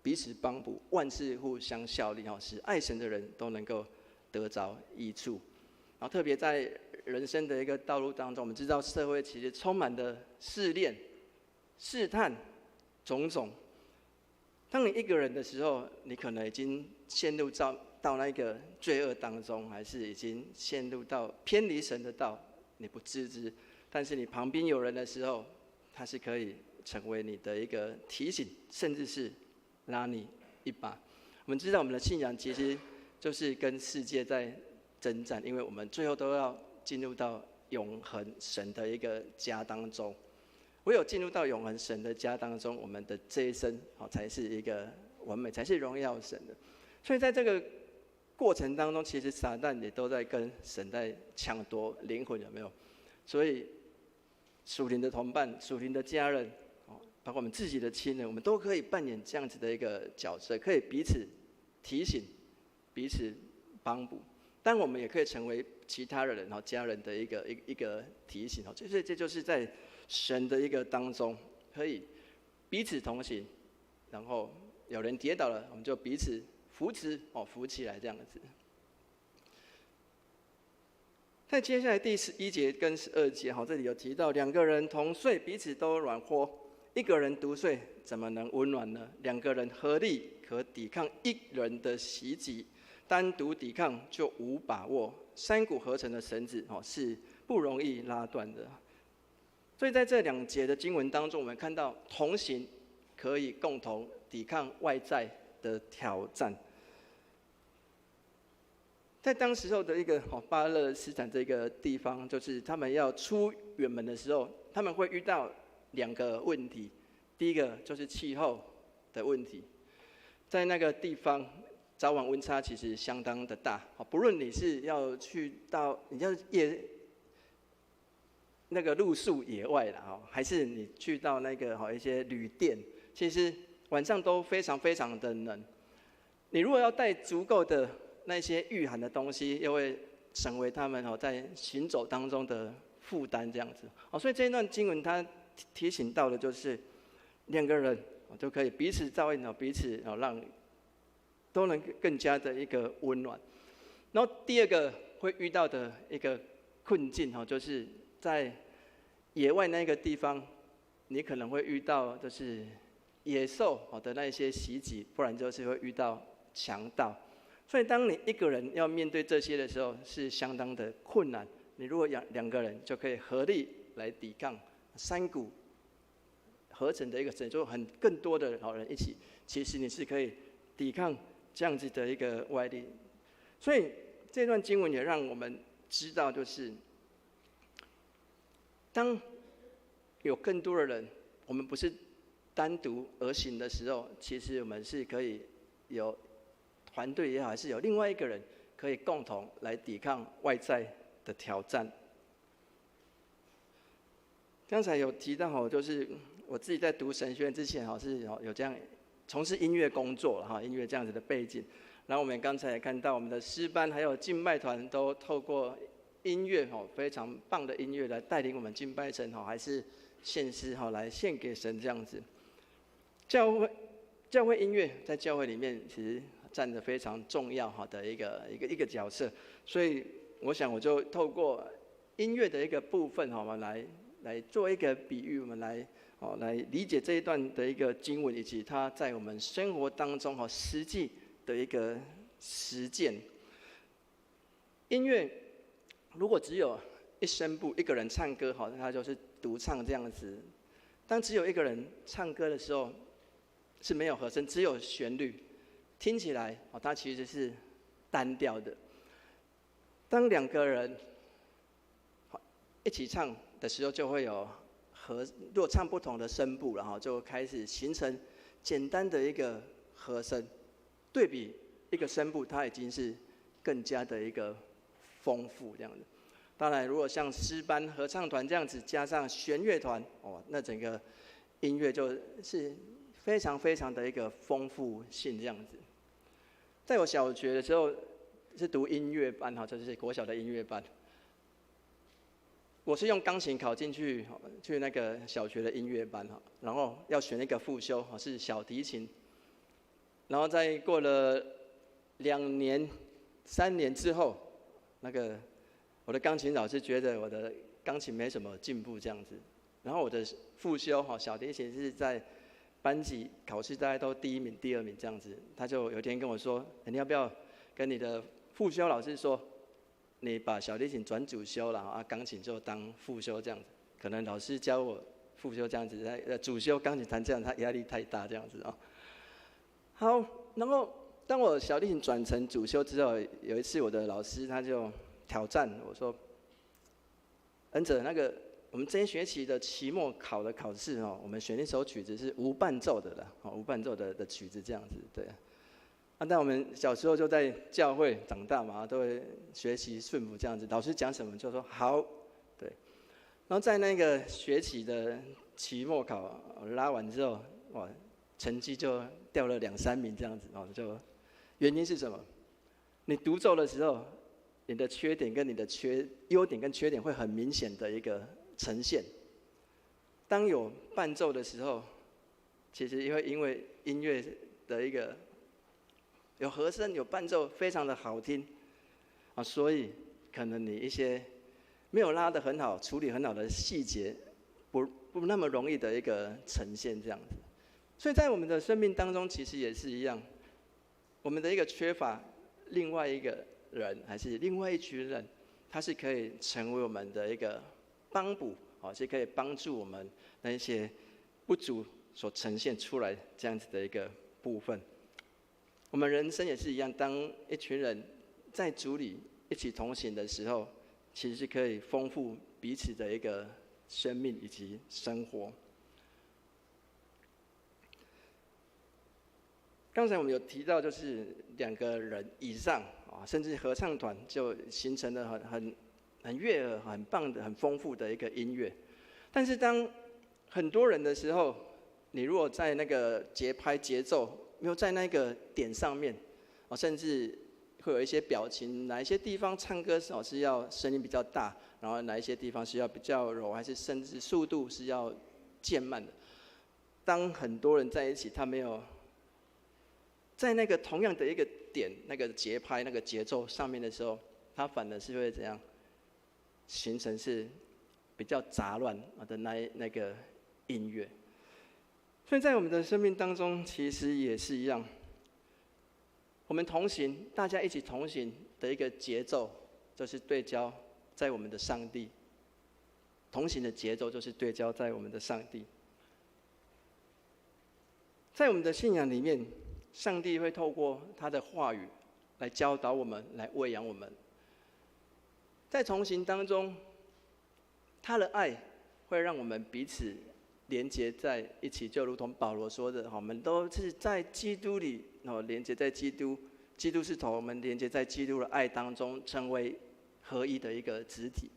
彼此帮补，万事互相效力，使爱神的人都能够得着益处。然后特别在人生的一个道路当中，我们知道社会其实充满了试炼、试探种种。当你一个人的时候，你可能已经陷入到那个罪恶当中，还是已经陷入到偏离神的道，你不自知。但是你旁边有人的时候，他是可以成为你的一个提醒，甚至是拉你一把。我们知道我们的信仰其实就是跟世界在征战，因为我们最后都要进入到永恒神的一个家当中。唯有进入到永恒神的家当中，我们的这一生才是一个完美，才是荣耀神的。所以在这个过程当中，其实撒旦也都在跟神在抢夺灵魂，有没有？所以属灵的同伴、属灵的家人，包括我们自己的亲人，我们都可以扮演这样子的一个角色，可以彼此提醒、彼此帮补。但我们也可以成为其他的人、家人的一个提醒。这就是在神的一个当中，可以彼此同行，然后有人跌倒了，我们就彼此扶持，扶起来这样子。在接下来第11节跟12节，这里有提到2个人同睡，彼此都软和；1个人独睡，怎么能温暖呢？2个人合力可抵抗1人的袭击，单独抵抗就无把握。3股合成的绳子是不容易拉断的。所以在这2节的经文当中，我们看到同行可以共同抵抗外在的挑战。在当时候的一个巴勒斯坦这个地方，就是他们要出远门的时候，他们会遇到2个问题。第一个就是气候的问题，在那个地方早晚温差其实相当的大，不论你是要去到你要那个露宿野外啦，还是你去到那个一些旅店，其实晚上都非常非常的冷。你如果要带足够的那些御寒的东西，又会成为他们在行走当中的负担，这样子。所以这一段经文它提醒到的就是2个人就可以彼此照应，彼此让都能更加的一个温暖。然后第2个会遇到的一个困境，就是在野外那个地方，你可能会遇到就是野兽的那些袭击，不然就是会遇到强盗。所以当你1个人要面对这些的时候，是相当的困难。你如果2个人就可以合力来抵抗3股合成的一个绳，就更多的人一起，其实你是可以抵抗这样子的一个外力。所以这段经文也让我们知道，就是当有更多的人，我们不是单独而行的时候，其实我们是可以有团队也好，还是有另外一个人可以共同来抵抗外在的挑战。刚才有提到就是我自己在读神学院之前是有这样从事音乐工作音乐这样子的背景。然后我们刚才也看到我们的诗班还有敬拜团都透过音乐非常棒的音乐来带领我们敬拜神还是献诗来献给神这样子。教会音乐在教会里面其实占着非常重要的一个角色，所以我想我就透过音乐的一个部分我们来做一个比喻，我们来理解这一段的一个经文，以及它在我们生活当中实际的一个实践。音乐如果只有一声部一个人唱歌那他就是独唱这样子。当只有一个人唱歌的时候是没有和声，只有旋律，听起来它其实是单调的。当两个人一起唱的时候，就会有如果唱不同的声部，然后就开始形成简单的一个和声。对比一个声部，它已经是更加的一个丰富这样子。当然，如果像诗班、合唱团这样子，加上弦乐团，那整个音乐就是非常非常的一个丰富性这样子。在我小学的时候是读音乐班就是国小的音乐班。我是用钢琴考进去那个小学的音乐班然后要选一个副修是小提琴。然后在过了2年、3年之后，我的钢琴老师觉得我的钢琴没什么进步这样子，然后我的副修小提琴是在班级考试大概都第1名、第2名这样子，他就有一天跟我说：“你要不要跟你的副修老师说，你把小提琴转主修了钢琴就当副修这样子？可能老师教我副修这样子，主修钢琴弹这样，他压力太大这样子好，然后当我小提琴转成主修之后，有一次我的老师他就挑战我说：“恩哲，我们这一学期的期末考的考试我们选一首曲子是无伴奏的啦，无伴奏的曲子这样子，对。但我们小时候就在教会长大嘛，都会学习顺服这样子，老师讲什么就说好，对。然后在那个学期的期末考拉完之后，成绩就掉了2、3名这样子原因是什么？你独奏的时候，你的缺点跟你的优点跟缺点会很明显的一个呈现。当有伴奏的时候，其实也会因为音乐的一个有和声有伴奏，非常的好听所以可能你一些没有拉得很好、处理很好的细节，不那么容易的一个呈现这样子。所以在我们的生命当中，其实也是一样，我们的一个缺乏，另外一个人还是另外一群人，他是可以成为我们的一个帮补是可以帮助我们那一些不足所呈现出来这样子的一个部分。我们人生也是一样，当一群人在主里一起同行的时候，其实是可以丰富彼此的一个生命以及生活。刚才我们有提到，就是2个人以上甚至合唱团就形成了很悦耳、很棒的、很丰富的一个音乐。但是当很多人的时候，你如果在那个节拍、节奏没有在那个点上面甚至会有一些表情，哪一些地方唱歌是要声音比较大，然后哪一些地方是要比较柔，还是甚至速度是要渐慢的。当很多人在一起，他没有在那个同样的一个点、那个节拍、那个节奏上面的时候，它反而是会怎样形成是比较杂乱的那个音乐。所以在我们的生命当中，其实也是一样，我们同行，大家一起同行的一个节奏，就是对焦在我们的上帝。同行的节奏就是对焦在我们的上帝。在我们的信仰里面，上帝会透过他的话语来教导我们，来喂养我们。在同行当中，他的爱会让我们彼此连结在一起，就如同保罗说的，我们都是在基督里连结在基督基督是头，我们连接在基督的爱当中，成为合一的一个肢体。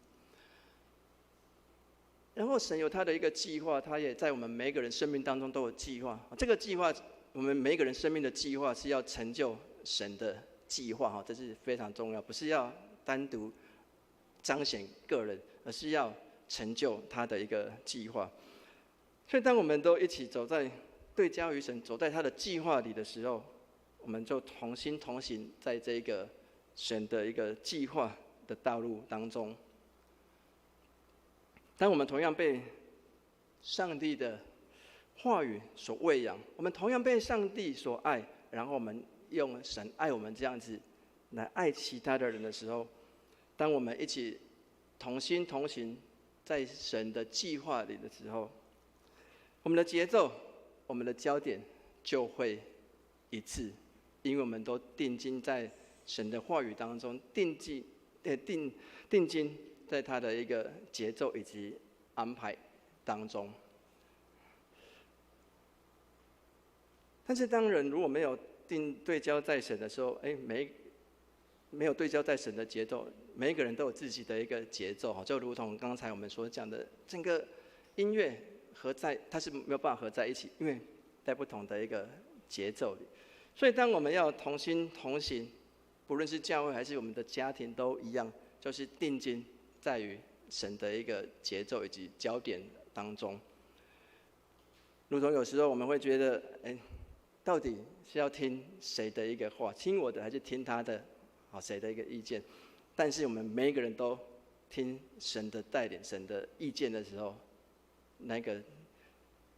然后神有他的一个计划，他也在我们每一个人生命当中都有计划。这个计划，我们每一个人生命的计划是要成就神的计划，这是非常重要，不是要单独彰显个人，而是要成就他的一个计划。所以当我们都一起走在对焦于神，走在他的计划里的时候，我们就同心同行，在这个神的一个计划的道路当中。当我们同样被上帝的话语所喂养，我们同样被上帝所爱，然后我们用神爱我们这样子来爱其他的人的时候，当我们一起同心同行在神的计划里的时候，我们的节奏、我们的焦点就会一致，因为我们都定睛在神的话语当中，定睛在他的一个节奏以及安排当中。但是当人如果没有对焦在神的时候，没有对焦在神的节奏，每一个人都有自己的一个节奏，就如同刚才我们所讲的，整个音乐它是没有办法合在一起，因为在不同的一个节奏里。所以当我们要同心同行，不论是教会还是我们的家庭都一样，就是定睛在于神的一个节奏以及焦点当中。如同有时候我们会觉得，到底是要听谁的一个话，听我的还是听他的，谁的一个意见？但是我们每一个人都听神的带领、神的意见的时候，那个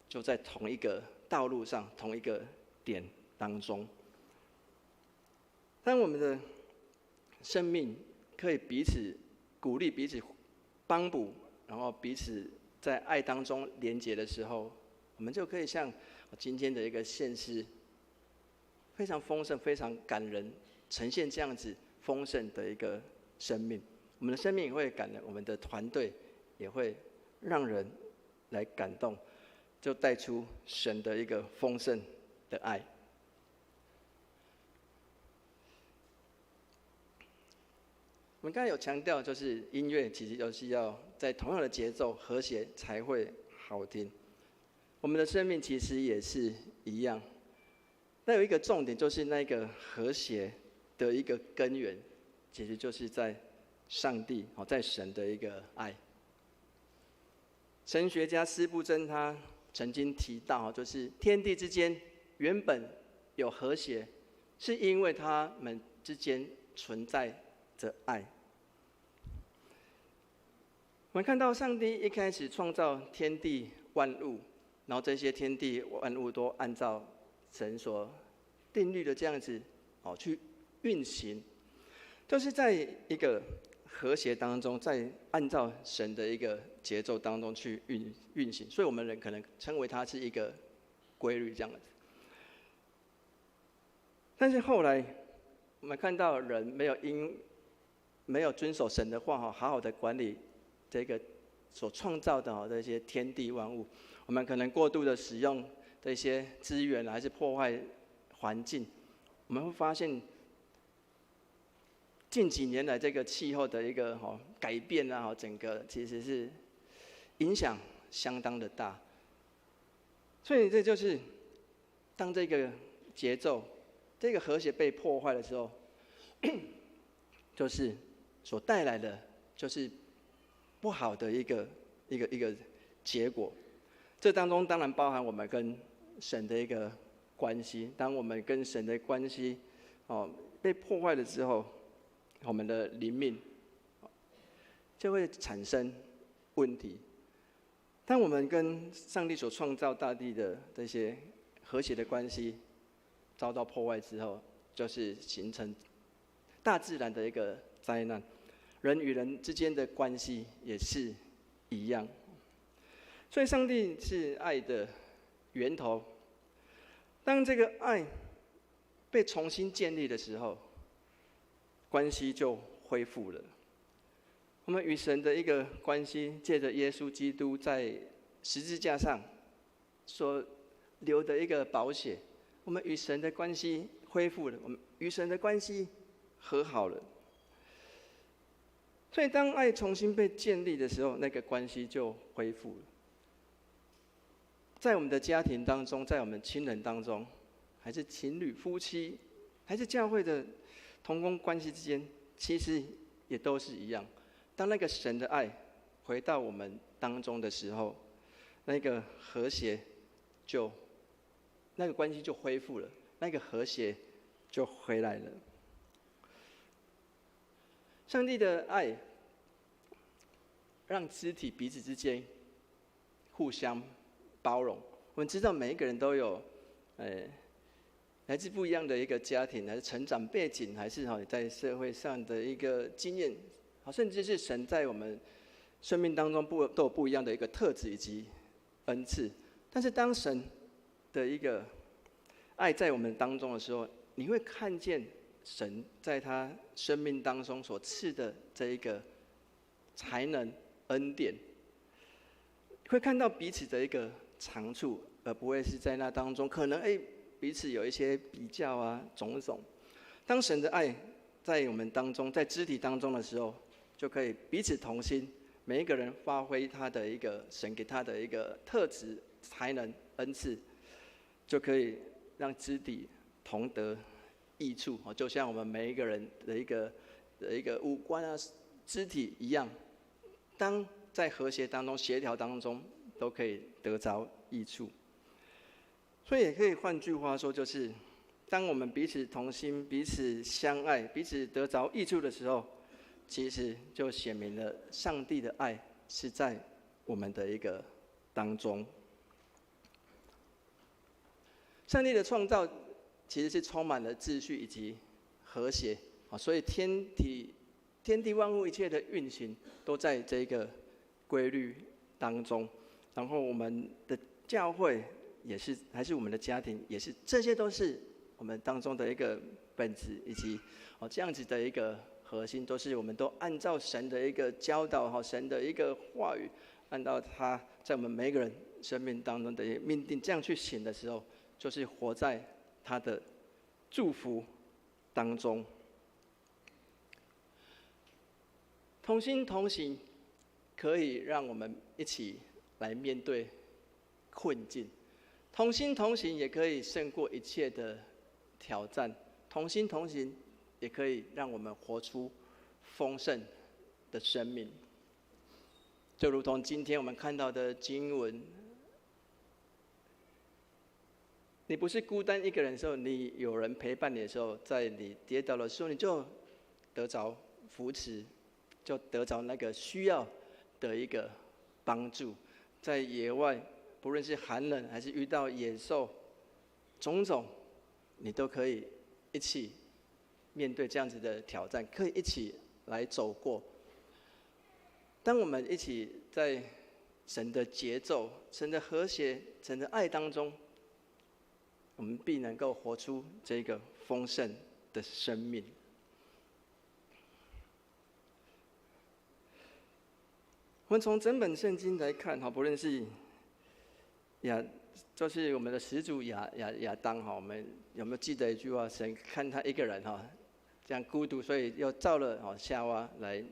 就在同一个道路上、同一个点当中。当我们的生命可以彼此鼓励、彼此帮补，然后彼此在爱当中连结的时候，我们就可以像今天的一个献诗，非常丰盛、非常感人，呈现这样子丰盛的一个生命。我们的生命也会感人，我们的团队也会让人来感动，就带出神的一个丰盛的爱。我们刚才有强调，就是音乐其实就是要在同样的节奏、和谐才会好听。我们的生命其实也是一样。那有一个重点，就是那个和谐的一个根源，其实就是在上帝，在神的一个爱。神学家司布真他曾经提到，就是天地之间原本有和谐，是因为他们之间存在着爱。我们看到上帝一开始创造天地万物，然后这些天地万物都按照神所定律的这样子去运行，都是在一个和谐当中，在按照神的一个节奏当中去运行，所以我们人可能称为它是一个规律这样子。但是后来我们看到人没有遵守神的话，好好的管理这个所创造的这些天地万物，我们可能过度的使用这些资源，还是破坏环境，我们会发现近几年来这个气候的一个改变啊，整个其实是影响相当的大。所以这就是当这个节奏、这个和谐被破坏的时候，就是所带来的就是不好的一个结果。这当中当然包含我们跟神的一个关系。当我们跟神的关系被破坏了之后，我们的灵命就会产生问题。当我们跟上帝所创造大地的这些和谐的关系遭到破坏之后，就是形成大自然的一个灾难。人与人之间的关系也是一样。所以上帝是爱的源头。当这个爱被重新建立的时候，关系就恢复了。我们与神的一个关系，借着耶稣基督在十字架上所流的一个宝血，我们与神的关系恢复了，我们与与神的关系和好了。所以当爱重新被建立的时候，那个关系就恢复了。在我们的家庭当中，在我们亲人当中，还是情侣、夫妻，还是教会的同工关系之间，其实也都是一样。当那个神的爱回到我们当中的时候，那个和谐那个关系就恢复了，那个和谐就回来了。上帝的爱让肢体彼此之间互相包容。我们知道每一个人都有，来自不一样的一个家庭，还是成长背景，还是在社会上的一个经验，甚至是神在我们生命当中都有不一样的一个特质以及恩赐。但是当神的一个爱在我们当中的时候，你会看见神在他生命当中所赐的这一个才能、恩典，会看到彼此的一个长处，而不会是在那当中可能彼此有一些比较啊种种。当神的爱在我们当中，在肢体当中的时候，就可以彼此同心，每一个人发挥他的一个神给他的一个特质、才能、恩赐，就可以让肢体同得益处。就像我们每一个人的一个五官啊、肢体一样，当在和谐当中、协调当中，都可以得着益处。所以也可以换句话说，就是当我们彼此同心、彼此相爱、彼此得着益处的时候，其实就显明了上帝的爱是在我们的一个当中。上帝的创造其实是充满了秩序以及和谐，所以天地万物一切的运行都在这个规律当中。然后我们的教会也是，还是我们的家庭也是，这些都是我们当中的一个本质，以及这样子的一个核心，都是我们都按照神的一个教导，神的一个话语，按照他在我们每一个人生命当中的一个命定，这样去行的时候，就是活在他的祝福当中。同心同行，可以让我们一起来面对困境。同心同行也可以胜过一切的挑战，同心同行也可以让我们活出丰盛的生命。就如同今天我们看到的经文，你不是孤单一个人的时候，你有人陪伴你的时候，在你跌倒的时候，你就得着扶持，就得着那个需要的一个帮助。在野外，不论是寒冷还是遇到野兽，种种，你都可以一起面对这样子的挑战，可以一起来走过。当我们一起在神的节奏、神的和谐、神的爱当中，我们必能够活出这个丰盛的生命。我们从整本圣经来看，不论是就是我们的始祖亚当，我们有没有记得一句话？神看他一个人这样孤独，所以又造了夏娃来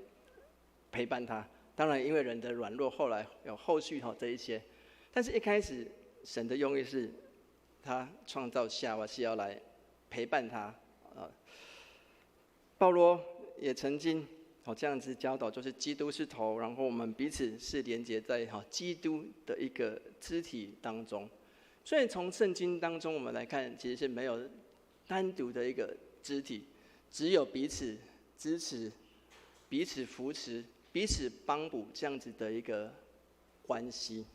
陪伴他。当然，因为人的软弱，后来有后续这一些，但是一开始神的用意是，他创造夏娃是要来陪伴他。保罗也曾经这样子教导，就是基督是头，然后我们彼此是连结在基督的一个肢体当中。所以从圣经当中我们来看，其实是没有单独的一个肢体，只有彼此支持、彼此扶持、彼此帮补这样子的一个关系。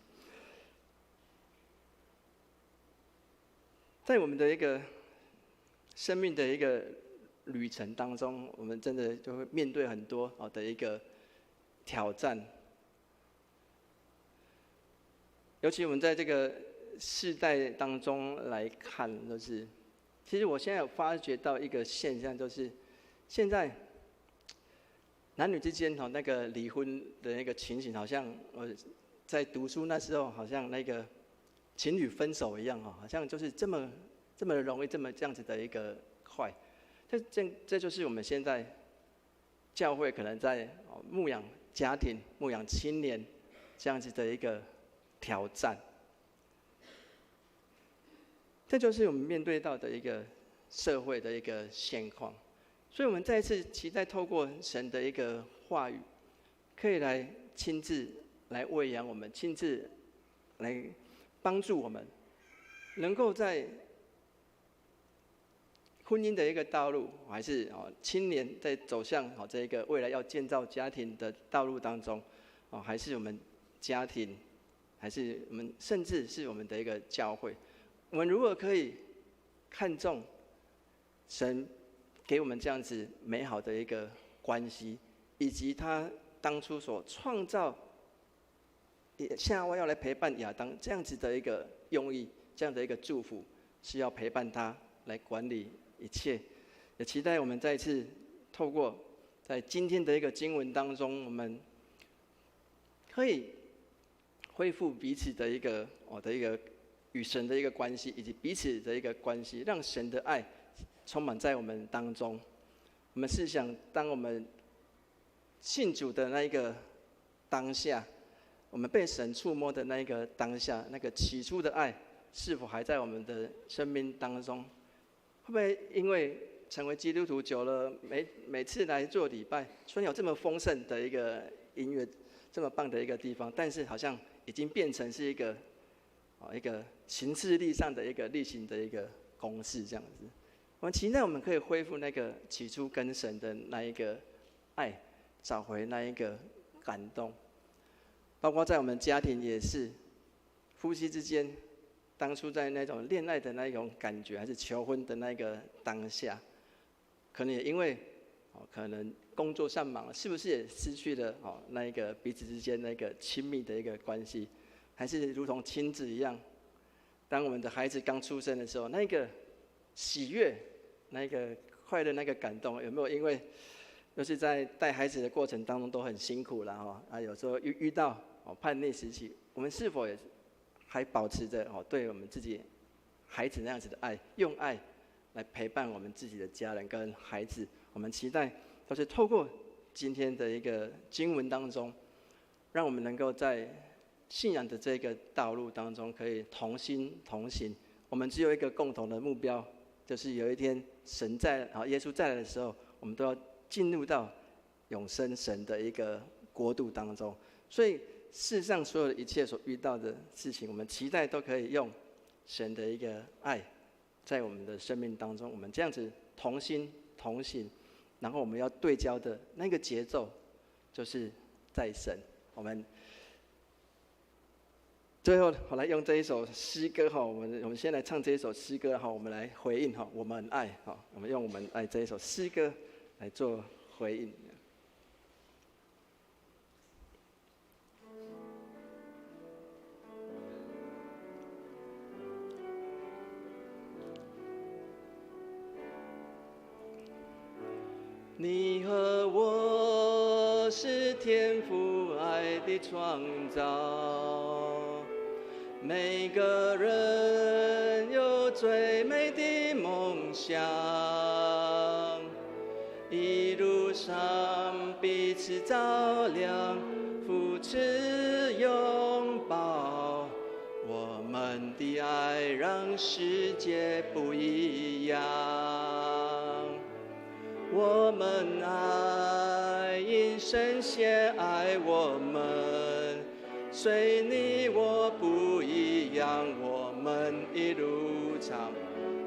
在我们的一个生命的一个旅程当中，我们真的就会面对很多的一个挑战。尤其我们在这个世代当中来看，就是其实我现在有发觉到一个现象，就是现在男女之间那个离婚的那个情形，好像我在读书那时候，好像那个情侣分手一样，好像就是这么容易，这样子的一个快。这就是我们现在教会可能在牧养家庭、牧养青年这样子的一个挑战。这就是我们面对到的一个社会的一个现况。所以我们再一次期待透过神的一个话语，可以来亲自来喂养我们，亲自来帮助我们，能够在婚姻的一个道路，还是青年在走向这一个未来要建造家庭的道路当中，还是我们家庭，还是我们甚至是我们的一个教会，我们如何可以看重神给我们这样子美好的一个关系，以及他当初所创造夏娃要来陪伴亚当这样子的一个用意，这样的一个祝福，是要陪伴他来管理一切。也期待我们再一次透过在今天的一个经文当中，我们可以恢复彼此的一个与神的一个关系，以及彼此的一个关系，让神的爱充满在我们当中。我们试想，当我们信主的那一个当下，我们被神触摸的那一个当下，那个起初的爱是否还在我们的生命当中？会不会因为成为基督徒久了，每次来做礼拜，虽然有这么丰盛的一个音乐，这么棒的一个地方，但是好像已经变成是一个行事历上的一个例行的一个公式这样子。我们期待我们可以恢复那个起初跟神的那一个爱，找回那一个感动。包括在我们家庭也是，夫妻之间，当初在那种恋爱的那种感觉，还是求婚的那个当下，可能也因为可能工作上忙了，是不是也失去了那一个彼此之间那个亲密的一个关系？还是如同亲子一样，当我们的孩子刚出生的时候，那个喜悦、那个快乐、那个感动，有没有因为就是在带孩子的过程当中都很辛苦了有时候遇到叛逆时期，我们是否也还保持着对我们自己孩子那样子的爱，用爱来陪伴我们自己的家人跟孩子？我们期待都是透过今天的一个经文当中，让我们能够在信仰的这个道路当中可以同心同行。我们只有一个共同的目标，就是有一天神耶稣再来的时候，我们都要进入到永生神的一个国度当中。所以世上所有的一切所遇到的事情，我们期待都可以用神的一个爱，在我们的生命当中，我们这样子同心同行，然后我们要对焦的那个节奏，就是在神。我们最后我来用这一首诗歌我们先来唱这一首诗歌我们来回应我们很爱我们用我们爱这一首诗歌来做回应。你和我是天父爱的创造，每个人有最美的梦想，一路上彼此照亮，扶持拥抱，我们的爱让世界不一样。我们爱，因神先爱我们，虽你我不一样，我们一路上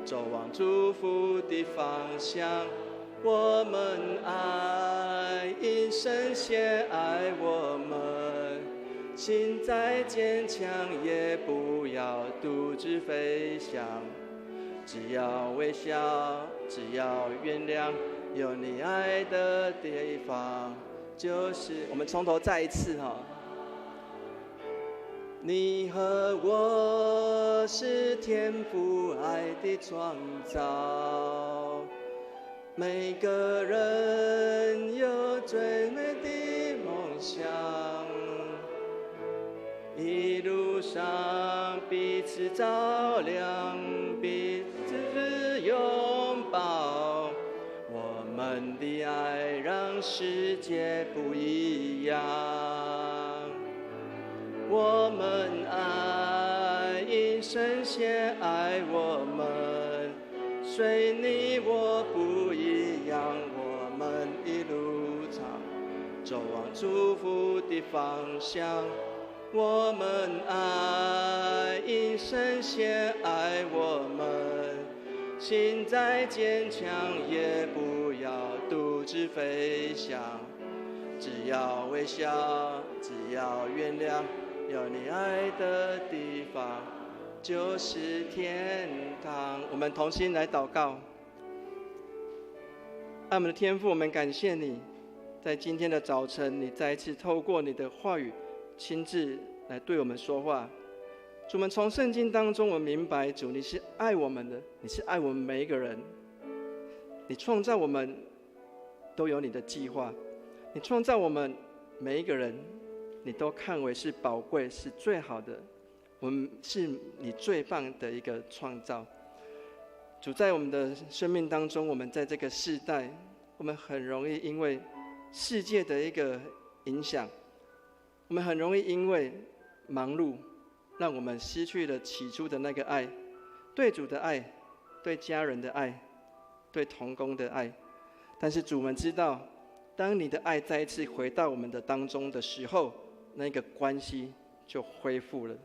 走往祝福的方向。我们爱，因神先爱我们，心再坚强也不要独自飞翔，只要微笑，只要原谅，有你爱的地方，就是我们从头再一次你和我是天父爱的创造，每个人有最美的梦想，一路上彼此照亮，彼此拥抱，爱让世界不一样。我们爱，因神先爱我们，虽你我不一样，我们一路上走往祝福的方向。我们爱，因神先爱我们，心再坚强也不要独自飞翔，只要微笑，只要原谅，有你爱的地方就是天堂。我们同心来祷告。爱我们的天父，我们感谢你，在今天的早晨，你再一次透过你的话语亲自来对我们说话。主，我们从圣经当中，我们明白，主你是爱我们的，你是爱我们每一个人。你创造我们都有你的计划，你创造我们每一个人，你都看为是宝贵，是最好的。我们是你最棒的一个创造。主，在我们的生命当中，我们在这个世代，我们很容易因为世界的一个影响，我们很容易因为忙碌，让我们失去了起初的那个爱，对主的爱，对家人的爱，对同工的爱。但是主，我们知道，当你的爱再一次回到我们的当中的时候，那个关系就恢复了。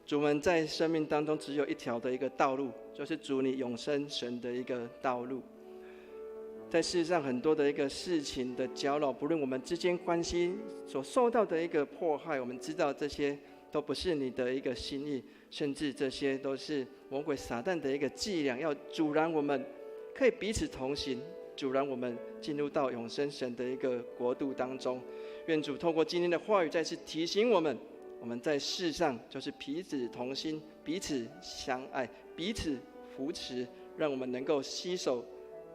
主，我们在生命当中只有一条的一个道路，就是主你永生神的一个道路。在世上很多的一个事情的搅扰，不论我们之间关系所受到的一个迫害，我们知道这些都不是你的一个心意，甚至这些都是魔鬼撒旦的一个伎俩，要阻拦我们可以彼此同行，阻拦我们进入到永生神的一个国度当中。愿主透过今天的话语再次提醒我们，我们在世上就是彼此同心，彼此相爱，彼此扶持，让我们能够携手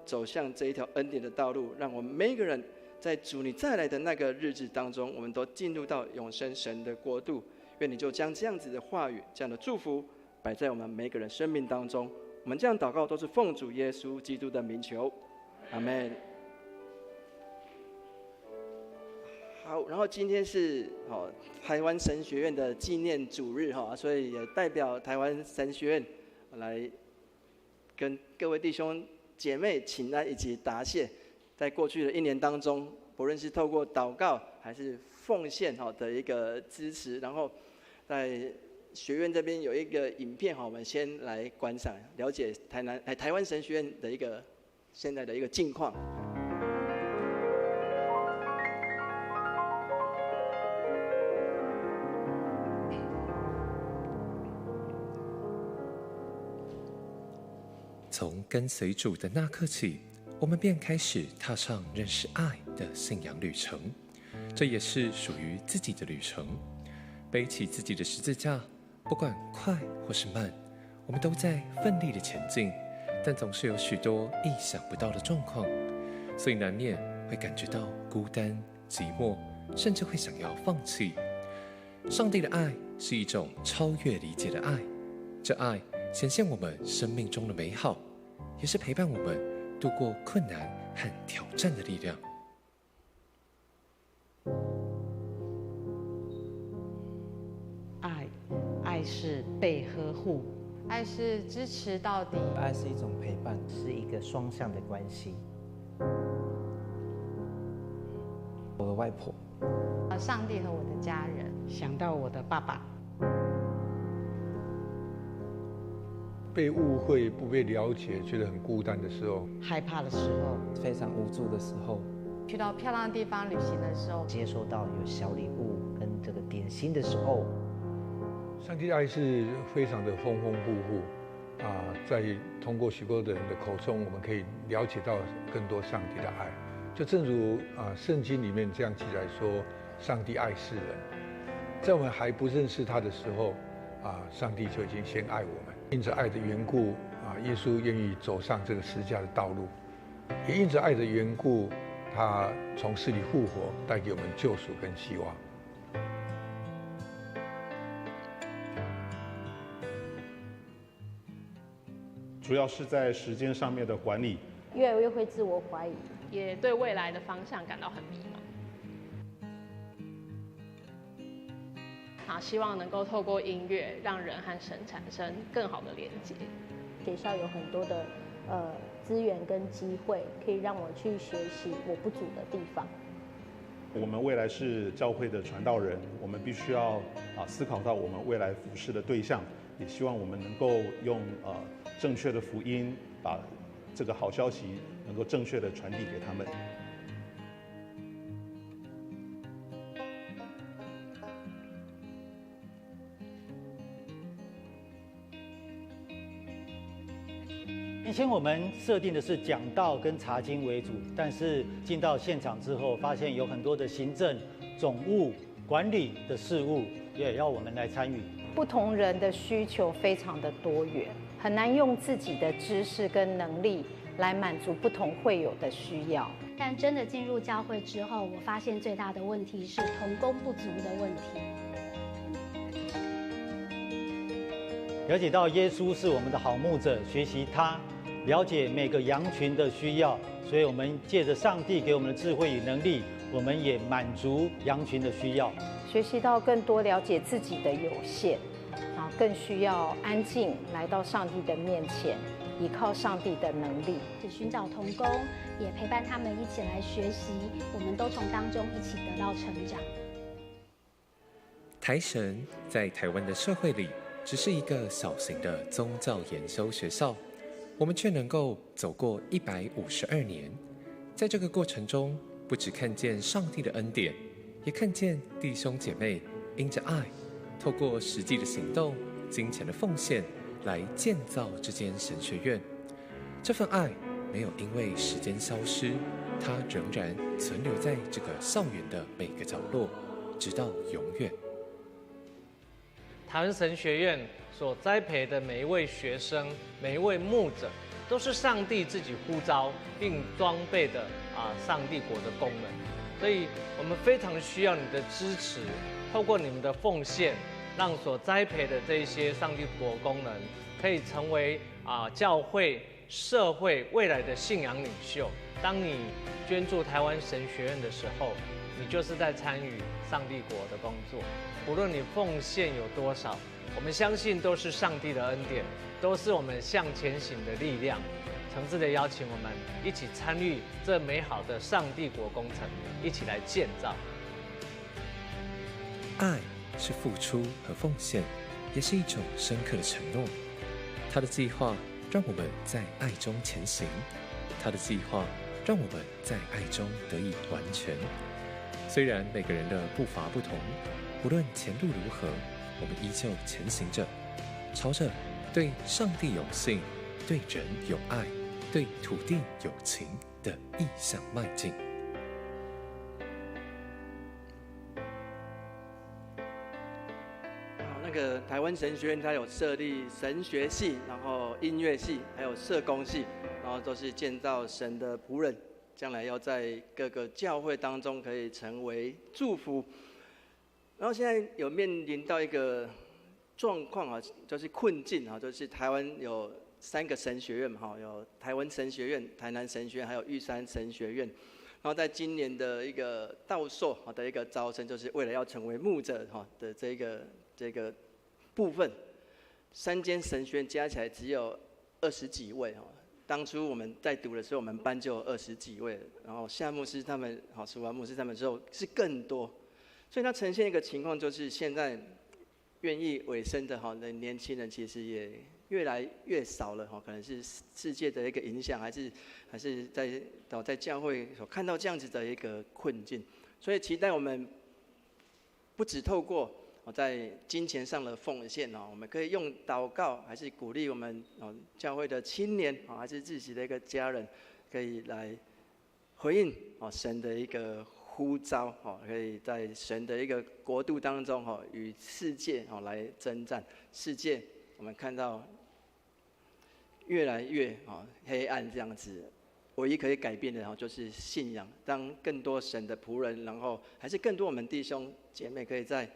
走向这一条恩典的道路，让我们每一个人在主你再来的那个日子当中，我们都进入到永生神的国度。愿你就将这样子的话语，这样的祝福摆在我们每一个人生命当中。我们这样祷告都是奉主耶稣基督的名求，阿们。好，然后今天是台湾神学院的纪念主日所以也代表台湾神学院来跟各位弟兄姐妹请安以及答谢。在过去的一年当中，不论是透过祷告还是奉献的一个支持，然后在学院这边有一个影片我们先来观赏，了解台湾神学院的一个现在的一个境况。从跟随主的那刻起，我们便开始踏上认识爱的信仰旅程。这也是属于自己的旅程。背起自己的十字架，不管快或是慢，我们都在奋力的前进，但总是有许多意想不到的状况，所以难免会感觉到孤单、寂寞，甚至会想要放弃。上帝的爱是一种超越理解的爱，这爱显现我们生命中的美好，也是陪伴我们度过困难和挑战的力量。爱是被呵护，爱是支持到底，爱是一种陪伴，是一个双向的关系。我的外婆，上帝和我的家人，想到我的爸爸，被误会、不被了解，觉得很孤单的时候，害怕的时候，非常无助的时候，去到漂亮的地方旅行的时候，接收到有小礼物跟这个点心的时候。上帝的爱是非常的丰丰富富在通过许多的人的口中，我们可以了解到更多上帝的爱。就正如圣经里面这样记载说，上帝爱世人，在我们还不认识他的时候上帝就已经先爱我们。因着爱的缘故耶稣愿意走上这个十字架的道路，也因着爱的缘故，他从死里复活，带给我们救赎跟希望。主要是在时间上面的管理，越来越会自我怀疑，也对未来的方向感到很迷茫。好，希望能够透过音乐，让人和神产生更好的连接。学校有很多的资源跟机会，可以让我去学习我不足的地方。我们未来是教会的传道人，我们必须要思考到我们未来服事的对象，也希望我们能够用正确的福音，把这个好消息能够正确的传递给他们。以前我们设定的是讲道跟查经为主，但是进到现场之后，发现有很多的行政、总务、管理的事务，也要我们来参与。不同人的需求非常的多元，很难用自己的知识跟能力来满足不同会友的需要。但真的进入教会之后，我发现最大的问题是同工不足的问题。了解到耶稣是我们的好牧者，学习他，了解每个羊群的需要，所以我们借着上帝给我们的智慧与能力，我们也满足羊群的需要。学习到更多了解自己的有限，更需要安静来到上帝的面前，依靠上帝的能力，只寻找同工，也陪伴他们一起来学习，我们都从当中一起得到成长。台神在台湾的社会里只是一个小型的宗教研修学校，我们却能够走过152年。在这个过程中，不只看见上帝的恩典，也看见弟兄姐妹因着爱，透过实际的行动、金钱的奉献，来建造这间神学院。这份爱没有因为时间消失，它仍然存留在这个校园的每个角落，直到永远。台湾神学院所栽培的每一位学生、每一位牧者，都是上帝自己呼召并装备的上帝国的工人。所以我们非常需要你的支持，透过你们的奉献，让所栽培的这些上帝国工人可以成为教会、社会未来的信仰领袖。当你捐助台湾神学院的时候，你就是在参与上帝国的工作。无论你奉献有多少，我们相信都是上帝的恩典，都是我们向前行的力量。诚挚的邀请我们一起参与这美好的上帝国工程，一起来建造。爱是付出和奉献，也是一种深刻的承诺。他的计划让我们在爱中前行，他的计划让我们在爱中得以完全。虽然每个人的步伐不同，无论前路如何，我们依旧前行着，朝着对上帝有信、对人有爱、对土地有情的意向迈进。那个台湾神学院它有设立神学系，然后音乐系，还有社工系，然后都是建造神的仆人，将来要在各个教会当中可以成为祝福。然后现在有面临到一个状况啊，就是困境啊，就是台湾有3个神学院嘛，有台湾神学院、台南神学院，还有玉山神学院。然后在今年的一个道授的一个招生，就是为了要成为牧者的这个部分，3间神学院加起来只有20几位哈。当初我们在读的时候，我们班就有20几位，然后夏牧师他们、苏华牧师他们之后是更多，所以它呈现一个情况，就是现在愿意委身的年轻人其实也越来越少了可能是世界的一个影响，还是在教会所看到这样子的一个困境，所以期待我们不只透过在金钱上的奉献我们可以用祷告，还是鼓励我们教会的青年还是自己的一个家人，可以来回应神的一个呼召可以在神的一个国度当中与世界来征战。世界我们看到越来越黑暗这样子，唯一可以改变的就是信仰。当更多神的仆人，然后还是更多我们弟兄姐妹可以在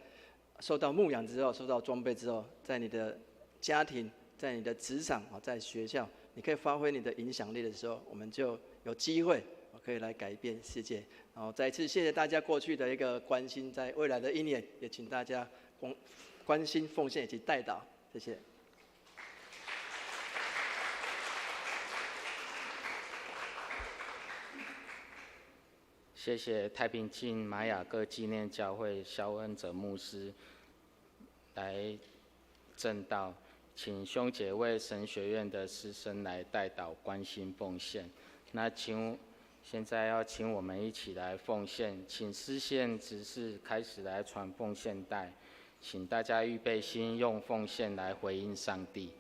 受到牧养之后，受到装备之后，在你的家庭、在你的职场、在学校，你可以发挥你的影响力的时候，我们就有机会可以来改变世界。然后再次谢谢大家过去的一个关心，在未来的1年，也请大家关心、奉献以及代祷，谢谢。谢谢太平境玛雅各纪念教会肖恩哲牧师来证道，请兄姐为神学院的师生来代祷、关心、奉献。那现在要请我们一起来奉献，请司宪执事开始来传奉献带，请大家预备心，用奉献来回应上帝。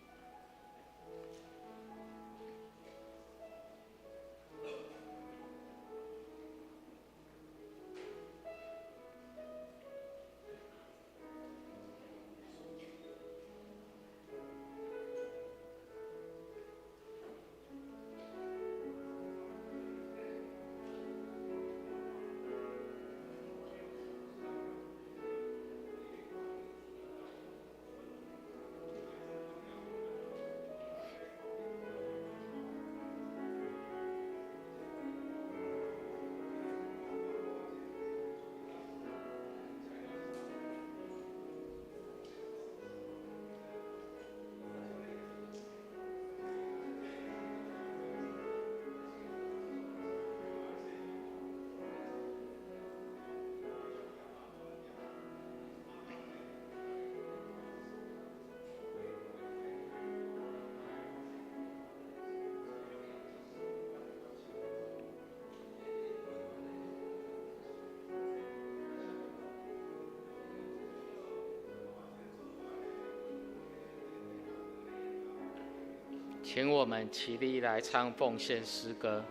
请我们起立来唱奉献诗歌。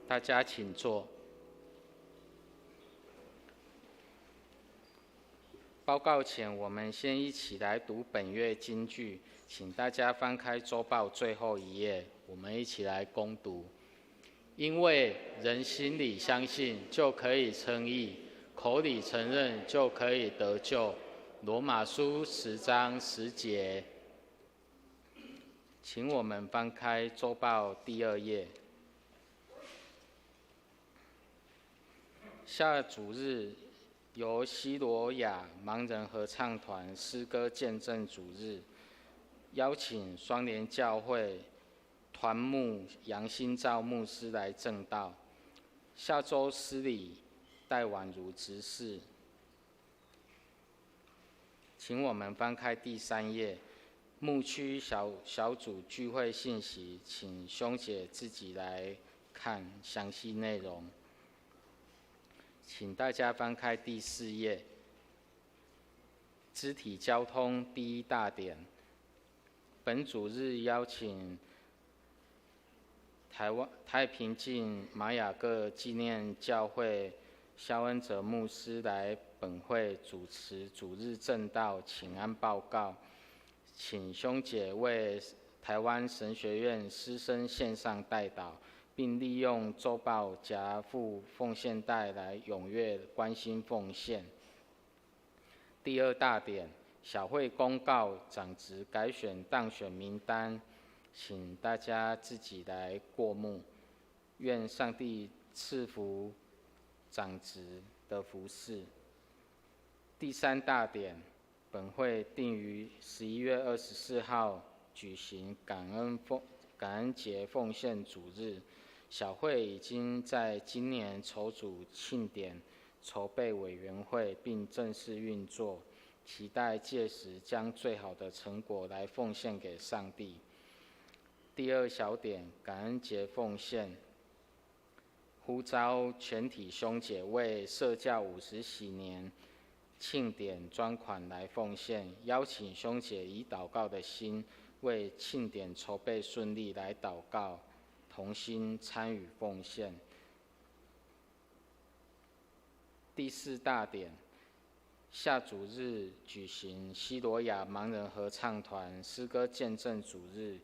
大家请坐。报告前，我们先一起来读本月金句，请大家翻开周报最后一页，我们一起来攻读。因为人心里相信，就可以称义；口里承认，就可以得救。罗马书10章10节。请我们翻开周报第2页。下主日由西罗亚盲人合唱团诗歌见证主日，邀请双联教会团牧杨新照牧师来证道。下周司礼戴婉如执事。请我们翻开第3页，牧区小组聚会信息，请兄姐自己来看详细内容。请大家翻开第4页，肢体交通第1大点。本主日邀请太平境玛雅各纪念教会肖恩哲牧师来本会主持主日证道请安报告，请兄姐为台湾神学院师生线上代祷，并利用周报夹附奉献袋来踊跃关心奉献。第2大点，小会公告长职改选当选名单，请大家自己来过目。愿上帝赐福长职的服事。第3大点，本会定于11月24号举行感恩节奉献主日。小会已经在今年筹组庆典筹备委员会，并正式运作，期待届时将最好的成果来奉献给上帝。第二小点，感恩节奉献，呼召全体兄姐为社教50喜年庆典专款来奉献，邀请兄姐以祷告的心，为庆典筹备顺利来祷告，同心参与奉献。第四大点，下主日举行西罗亚盲人合唱团诗歌见证主日，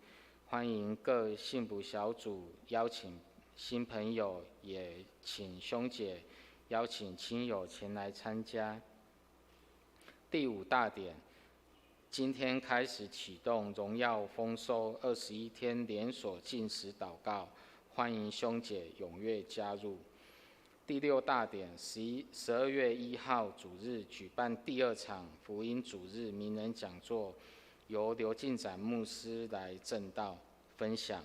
欢迎各幸福小组邀请新朋友，也请兄姐邀请亲友前来参加。第五大点，今天开始启动荣耀丰收21天连锁禁食祷告，欢迎兄姐踊跃加入。第六大点，12月1号主日举办第2场福音主日名人讲座，由刘进展牧师来证道分享，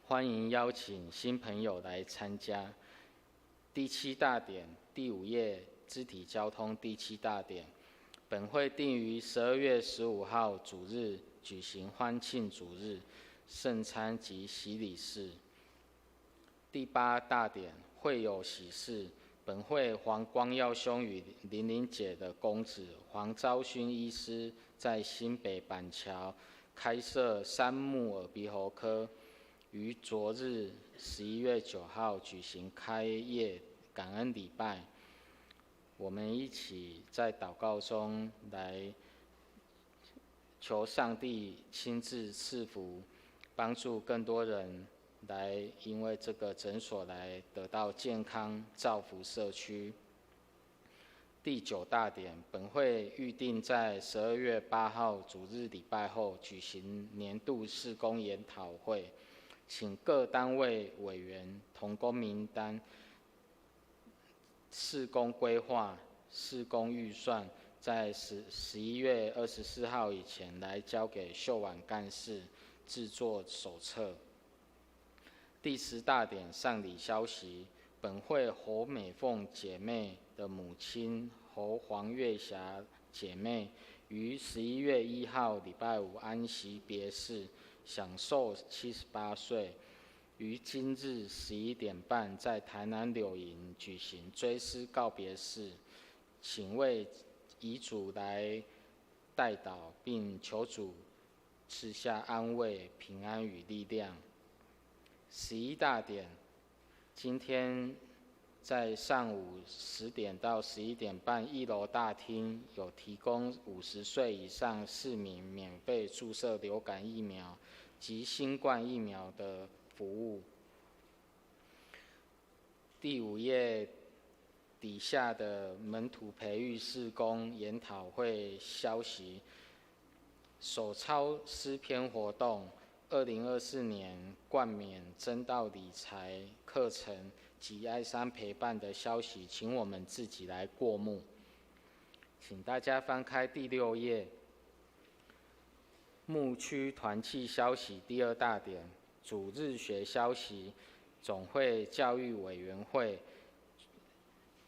欢迎邀请新朋友来参加。第七大点，第5页肢体交通第7大点，本会定于12月15号主日举行欢庆主日圣餐及洗礼式。第8大点，会有喜事，本会黄光耀兄与玲玲姐的公子黄昭勋医师在新北板桥开设3目耳鼻喉科，于昨日11月9号举行开业感恩礼拜。我们一起在祷告中来求上帝亲自赐福，帮助更多人来因为这个诊所来得到健康，造福社区。第9大点，本会预定在12月8号主日礼拜后举行年度事工研讨会，请各单位委员同工名单、事工规划、事工预算，在11月24号以前来交给秀婉干事制作手册。第10大点，上礼消息，本会侯美凤姐妹的母亲侯黄月霞姐妹于11月1号礼拜五安息别世，享寿78岁。于今日11点半在台南柳营举行追思告别式，请为遗嘱来代祷，并求主赐下安慰、平安与力量。11大点，今天在上午10点到11点半1楼大厅有提供50岁以上市民免费注射流感疫苗及新冠疫苗的服务。第5页底下的门徒培育事工研讨会消息，手抄诗篇活动，2024年冠冕真道理财课程及哀伤陪伴的消息，请我们自己来过目。请大家翻开第6页，牧区团契消息第2大点，主日学消息，总会教育委员会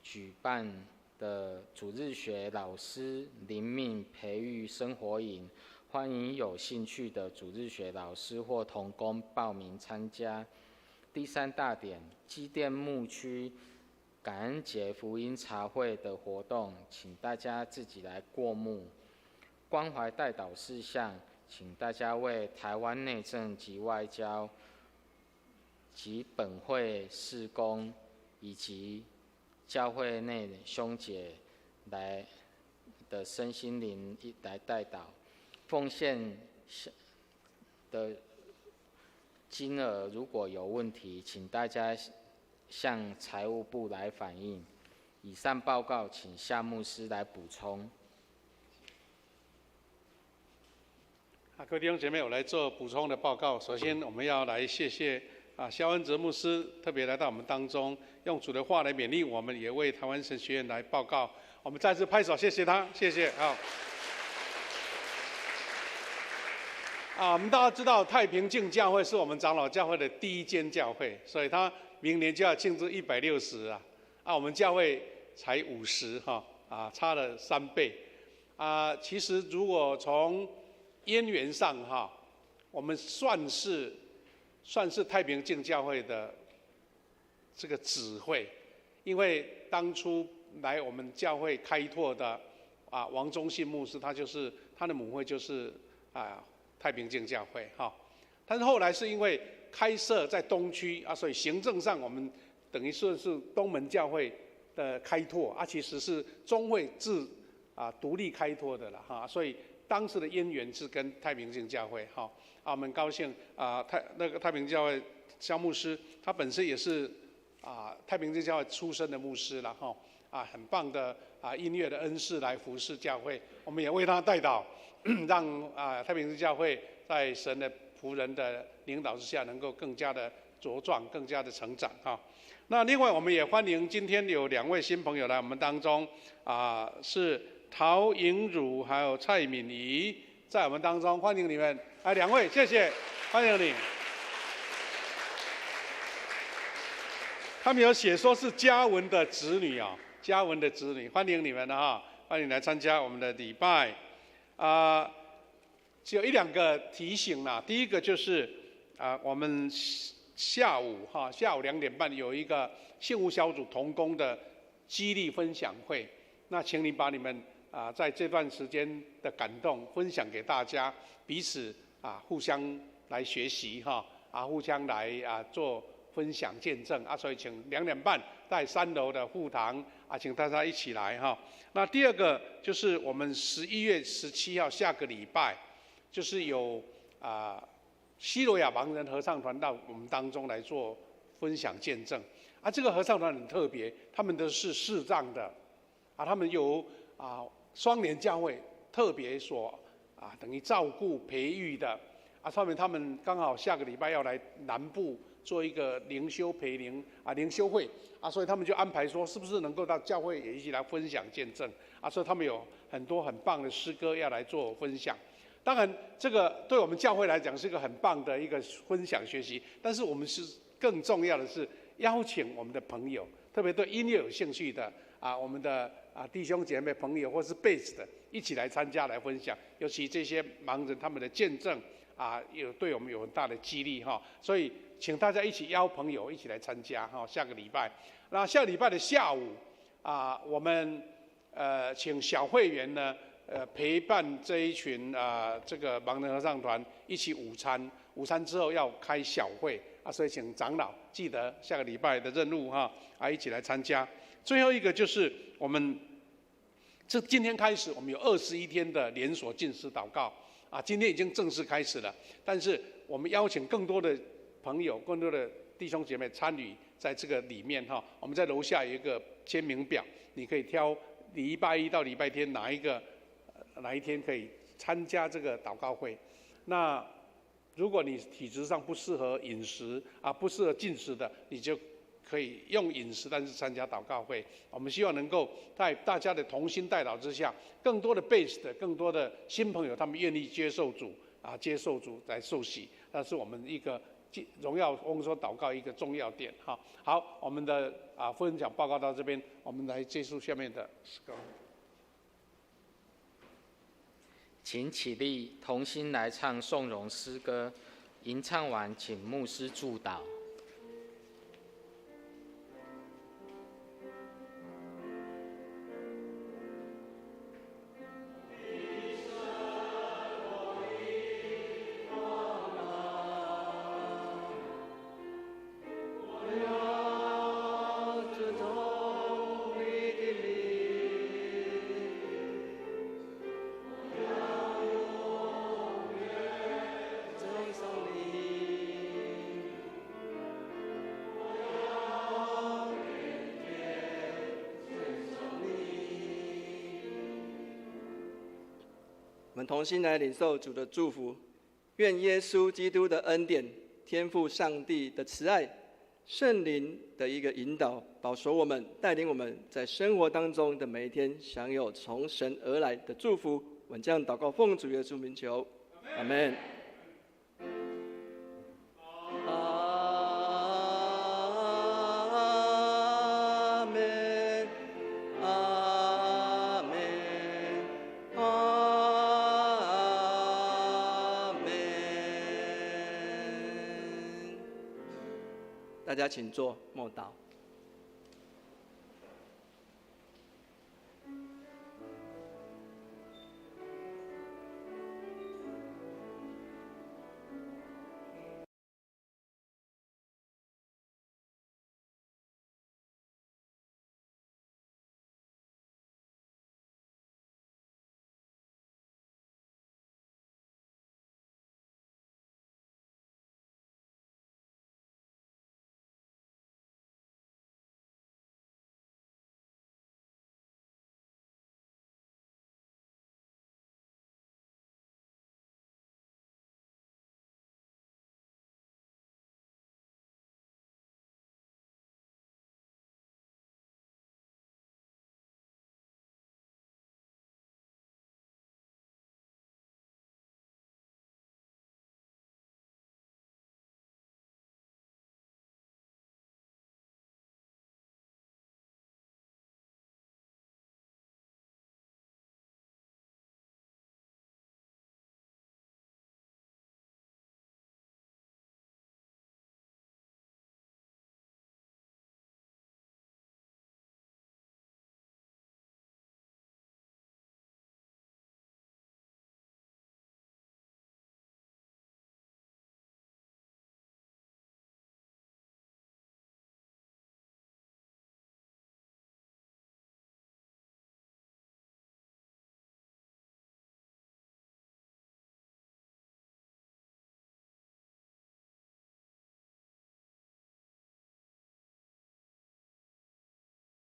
举办的主日学老师灵命培育生活营，欢迎有兴趣的主日学老师或同工报名参加。第3大点，基甸牧区感恩节福音茶会的活动，请大家自己来过目。关怀代祷事项，请大家为台湾内政及外交及本会事工以及教会内兄姐来的身心灵来代祷。奉献的金额如果有问题，请大家向财务部来反映。以上报告请夏牧师来补充。各位弟兄姐妹，我来做补充的报告。首先，我们要来谢谢肖恩哲牧师特别来到我们当中，用主的话来勉励我们，也为台湾神学院来报告。我们再次拍手，谢谢他，谢谢。好。我们大家知道太平境教会是我们长老教会的第一间教会，所以他明年就要庆祝160啊。我们教会才50哈，差了3倍。其实如果从渊源上哈，我们算是太平境教会的这个指会，因为当初来我们教会开拓的王忠信牧师，他的母会就是太平境教会哈。但是后来是因为开设在东区所以行政上我们等于说是东门教会的开拓其实是中会独立开拓的了哈，所以当时的渊源是跟太平境教会哈。我们高兴太平教会肖牧师，他本身也是太平境教会出身的牧师了哈，很棒的音乐的恩赐来服侍教会，我们也为他代祷，让太平境教会在神的仆人的领导之下，能够更加的茁壮，更加的成长哈。那另外我们也欢迎今天有2位新朋友来我们当中是陶颖汝还有蔡敏仪在我们当中，欢迎你们2位，谢谢，欢迎你。他们有写说是嘉文的子女嘉文的子女，欢迎你们欢迎来参加我们的礼拜。只有1-2个提醒啦。第一个就是我们下午2点半有一个幸福小组同工的激励分享会，那请你把你们在这段时间的感动分享给大家，彼此互相来学习互相来做分享见证所以请2点半在3楼的副堂请大家一起来那第二个就是我们11月17号下个礼拜，就是有西罗亚盲人合唱团到我们当中来做分享见证这个合唱团很特别，他们都是视障的他们由双联教会特别所等于照顾培育的上面他们刚好下个礼拜要来南部做一个灵修培灵灵修会所以他们就安排说是不是能够到教会也一起来分享见证所以他们有很多很棒的诗歌要来做分享。当然这个对我们教会来讲是一个很棒的一个分享学习，但是我们是更重要的是邀请我们的朋友，特别对音乐有兴趣的我们的弟兄姐妹朋友或是贝斯的一起来参加来分享，尤其这些盲人他们的见证对我们有很大的激励所以请大家一起邀朋友一起来参加下个礼拜。那下个礼拜的下午我们请小会员呢陪伴这一群这个盲人合唱团一起午餐之后要开小会所以请长老记得下个礼拜的任务一起来参加。最后一个就是我们今天开始我们有21天的连锁禁食祷告今天已经正式开始了，但是我们邀请更多的朋友更多的弟兄姐妹参与在这个里面我们在楼下有一个签名表，你可以挑礼拜一到礼拜天哪一天可以参加这个祷告会。那如果你体质上不适合饮食不适合进食的，你就可以用饮食但是参加祷告会。我们希望能够在大家的同心代祷之下，更多的 base 的更多的新朋友他们愿意接受主接受主来受洗，那是我们一个荣耀丰收祷告一个重要点好，我们的分享报告到这边，我们来结束下面的诗歌。请起立，同心来唱颂荣诗歌。吟唱完，请牧师祝祷。我们同心来领受主的祝福，愿耶稣基督的恩典、天父上帝的慈爱、圣灵的一个引导，保守我们，带领我们在生活当中的每一天，享有从神而来的祝福。我们这样祷告，奉主耶稣名求，阿门。大家请坐，默祷。